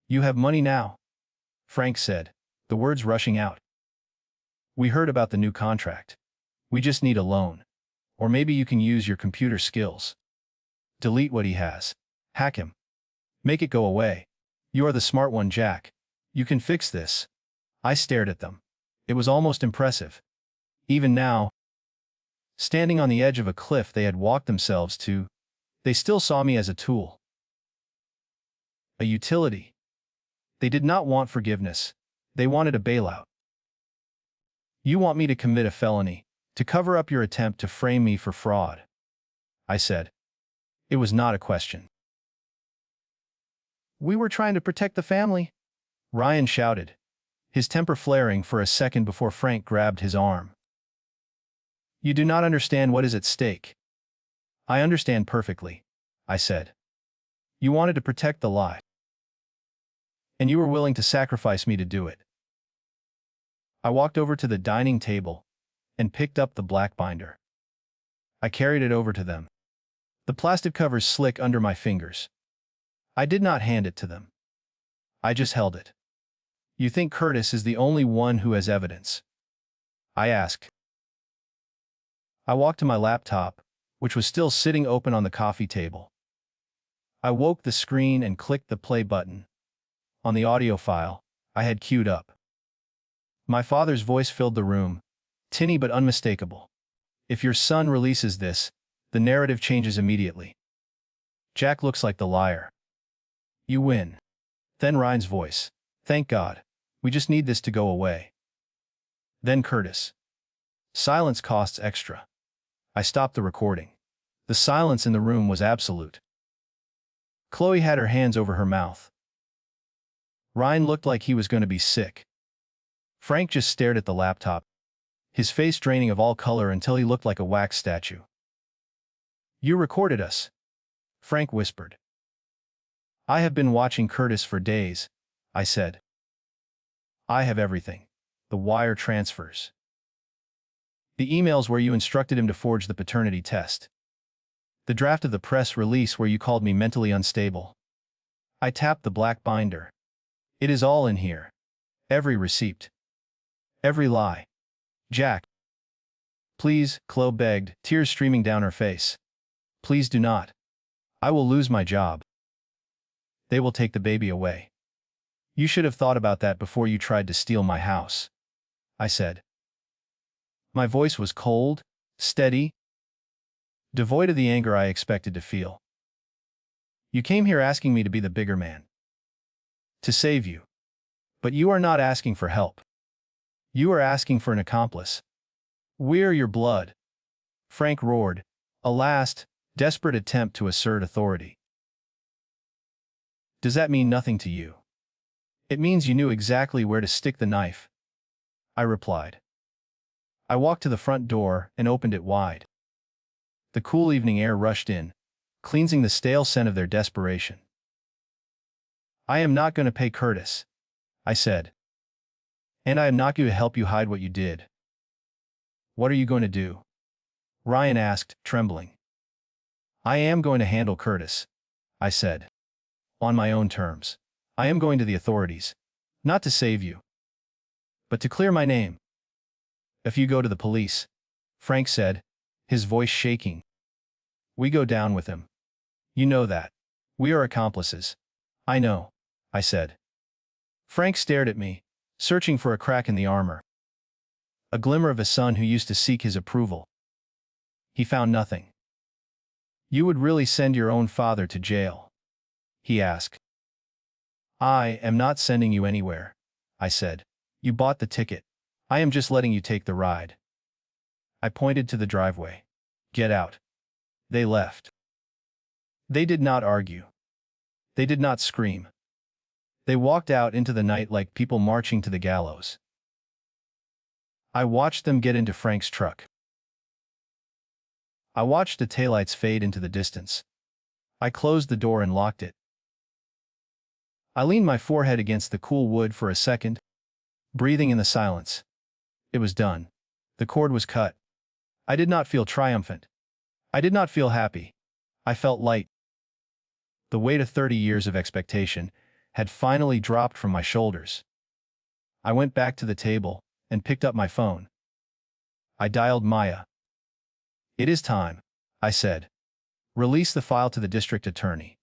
You have money now, Frank said, the words rushing out. We heard about the new contract. We just need a loan. Or maybe you can use your computer skills. Delete what he has. Hack him. Make it go away. You are the smart one, Jack. You can fix this. I stared at them. It was almost impressive. Even now, standing on the edge of a cliff they had walked themselves to, they still saw me as a tool. A utility. They did not want forgiveness. They wanted a bailout. You want me to commit a felony, to cover up your attempt to frame me for fraud, I said. It was not a question. We were trying to protect the family, Ryan shouted, his temper flaring for a second before Frank grabbed his arm. You do not understand what is at stake. I understand perfectly, I said. You wanted to protect the lie. And you were willing to sacrifice me to do it. I walked over to the dining table and picked up the black binder. I carried it over to them. The plastic covers slick under my fingers. I did not hand it to them. I just held it. You think Curtis is the only one who has evidence? I asked. I walked to my laptop, which was still sitting open on the coffee table. I woke the screen and clicked the play button on the audio file I had queued up. My father's voice filled the room, tinny but unmistakable. If your son releases this, the narrative changes immediately. Jack looks like the liar. You win. Then Ryan's voice. Thank God. We just need this to go away. Then Curtis. Silence costs extra. I stopped the recording. The silence in the room was absolute. Chloe had her hands over her mouth. Ryan looked like he was going to be sick. Frank just stared at the laptop, his face draining of all color until he looked like a wax statue. You recorded us, Frank whispered. I have been watching Curtis for days, I said. I have everything. The wire transfers. The emails where you instructed him to forge the paternity test. The draft of the press release where you called me mentally unstable. I tapped the black binder. It is all in here. Every receipt. Every lie. Jack. Please, Chloe begged, tears streaming down her face. Please do not. I will lose my job. They will take the baby away. You should have thought about that before you tried to steal my house, I said. My voice was cold, steady, devoid of the anger I expected to feel. You came here asking me to be the bigger man. To save you. But you are not asking for help. You are asking for an accomplice. We're your blood. Frank roared, a last, desperate attempt to assert authority. Does that mean nothing to you? It means you knew exactly where to stick the knife, I replied. I walked to the front door and opened it wide. The cool evening air rushed in, cleansing the stale scent of their desperation. I am not going to pay Curtis, I said. And I am not going to help you hide what you did. What are you going to do? Ryan asked, trembling. I am going to handle Curtis, I said. On my own terms. I am going to the authorities. Not to save you, but to clear my name. If you go to the police, Frank said, his voice shaking. We go down with him. You know that. We are accomplices. I know, I said. Frank stared at me, searching for a crack in the armor. A glimmer of a son who used to seek his approval. He found nothing. You would really send your own father to jail? He asked. I am not sending you anywhere, I said. You bought the ticket. I am just letting you take the ride. I pointed to the driveway. Get out. They left. They did not argue. They did not scream. They walked out into the night like people marching to the gallows. I watched them get into Frank's truck. I watched the taillights fade into the distance. I closed the door and locked it. I leaned my forehead against the cool wood for a second, breathing in the silence. It was done. The cord was cut. I did not feel triumphant. I did not feel happy. I felt light. The weight of 30 years of expectation had finally dropped from my shoulders. I went back to the table and picked up my phone. I dialed Maya. It is time, I said. Release the file to the district attorney.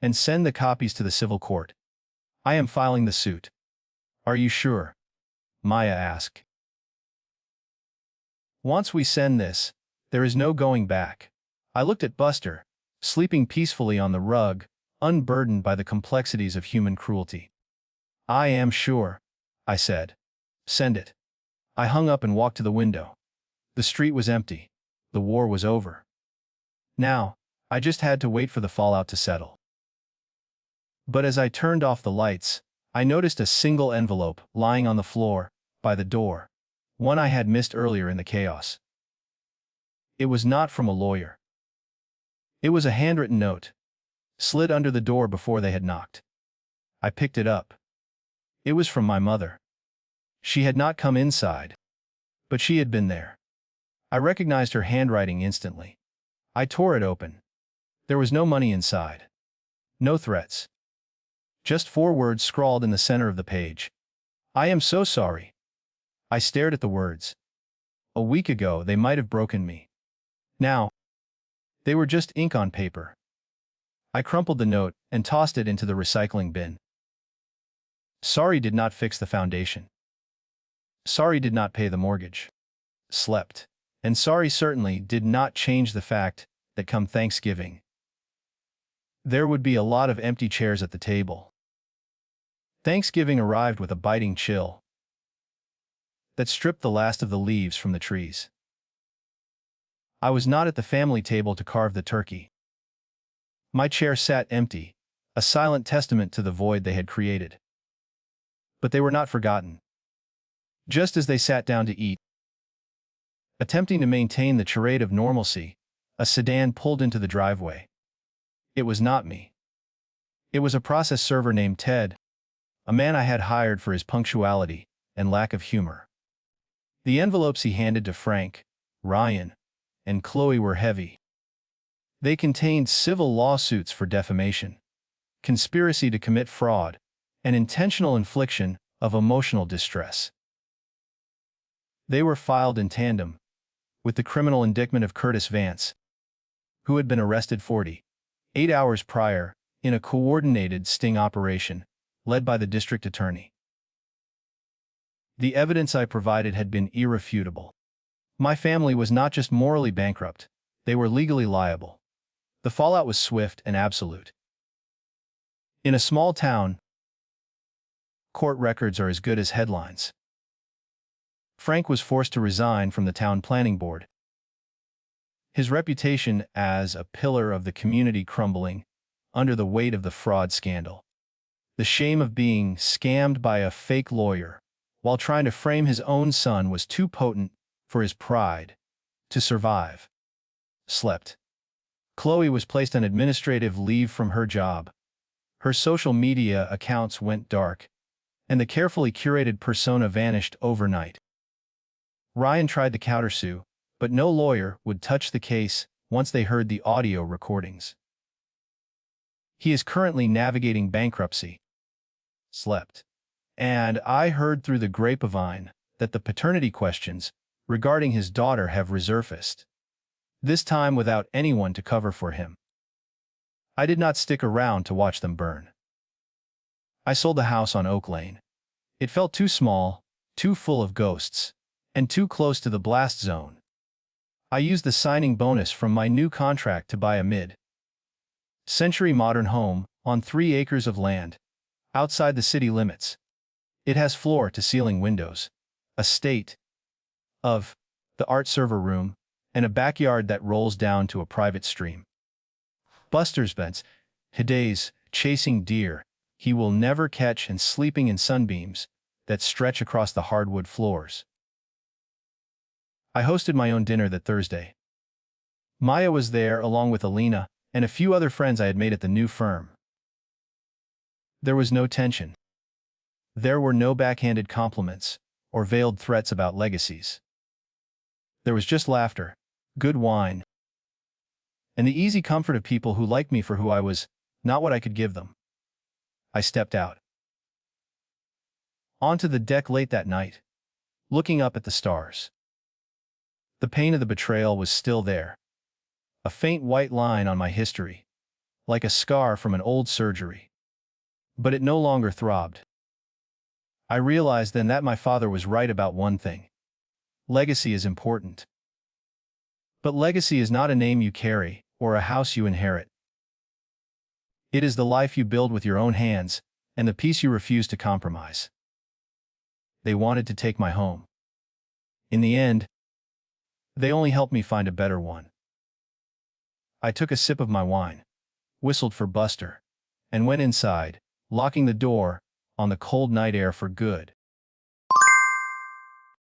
And send the copies to the civil court. I am filing the suit. Are you sure? Maya asked. Once we send this, there is no going back. I looked at Buster, sleeping peacefully on the rug, unburdened by the complexities of human cruelty. I am sure, I said. Send it. I hung up and walked to the window. The street was empty. The war was over. Now, I just had to wait for the fallout to settle. But as I turned off the lights, I noticed a single envelope lying on the floor, by the door, one I had missed earlier in the chaos. It was not from a lawyer. It was a handwritten note, slid under the door before they had knocked. I picked it up. It was from my mother. She had not come inside, but she had been there. I recognized her handwriting instantly. I tore it open. There was no money inside. No threats. Just 4 words scrawled in the center of the page. I am so sorry. I stared at the words. A week ago they might have broken me. Now, they were just ink on paper. I crumpled the note and tossed it into the recycling bin. Sorry did not fix the foundation. Sorry did not pay the mortgage. Slept. And sorry certainly did not change the fact that come Thanksgiving, there would be a lot of empty chairs at the table. Thanksgiving arrived with a biting chill that stripped the last of the leaves from the trees. I was not at the family table to carve the turkey. My chair sat empty, a silent testament to the void they had created. But they were not forgotten. Just as they sat down to eat, attempting to maintain the charade of normalcy, a sedan pulled into the driveway. It was not me. It was a process server named Ted, a man I had hired for his punctuality and lack of humor. The envelopes he handed to Frank, Ryan, and Chloe were heavy. They contained civil lawsuits for defamation, conspiracy to commit fraud, and intentional infliction of emotional distress. They were filed in tandem with the criminal indictment of Curtis Vance, who had been arrested 48 hours prior in a coordinated sting operation led by the district attorney. The evidence I provided had been irrefutable. My family was not just morally bankrupt, they were legally liable. The fallout was swift and absolute. In a small town, court records are as good as headlines. Frank was forced to resign from the town planning board. His reputation as a pillar of the community crumbling under the weight of the fraud scandal. The shame of being scammed by a fake lawyer while trying to frame his own son was too potent for his pride to survive. Slept. Chloe was placed on administrative leave from her job. Her social media accounts went dark, and the carefully curated persona vanished overnight. Ryan tried to countersue, but no lawyer would touch the case once they heard the audio recordings. He is currently navigating bankruptcy. Slept. And I heard through the grapevine that the paternity questions regarding his daughter have resurfaced, this time without anyone to cover for him. I did not stick around to watch them burn. I sold the house on Oak Lane. It felt too small, too full of ghosts, and too close to the blast zone. I used the signing bonus from my new contract to buy a mid-century modern home on 3 acres of land, outside the city limits. It has floor-to-ceiling windows, a state of the art server room, and a backyard that rolls down to a private stream. Buster's bents, days chasing deer he will never catch and sleeping in sunbeams that stretch across the hardwood floors. I hosted my own dinner that Thursday. Maya was there along with Alina and a few other friends I had made at the new firm. There was no tension. There were no backhanded compliments or veiled threats about legacies. There was just laughter, good wine, and the easy comfort of people who liked me for who I was, not what I could give them. I stepped out onto the deck late that night, looking up at the stars. The pain of the betrayal was still there, a faint white line on my history, like a scar from an old surgery. But it no longer throbbed. I realized then that my father was right about one thing. Legacy is important. But legacy is not a name you carry, or a house you inherit. It is the life you build with your own hands, and the peace you refuse to compromise. They wanted to take my home. In the end, they only helped me find a better one. I took a sip of my wine, whistled for Buster, and went inside, locking the door on the cold night air for good.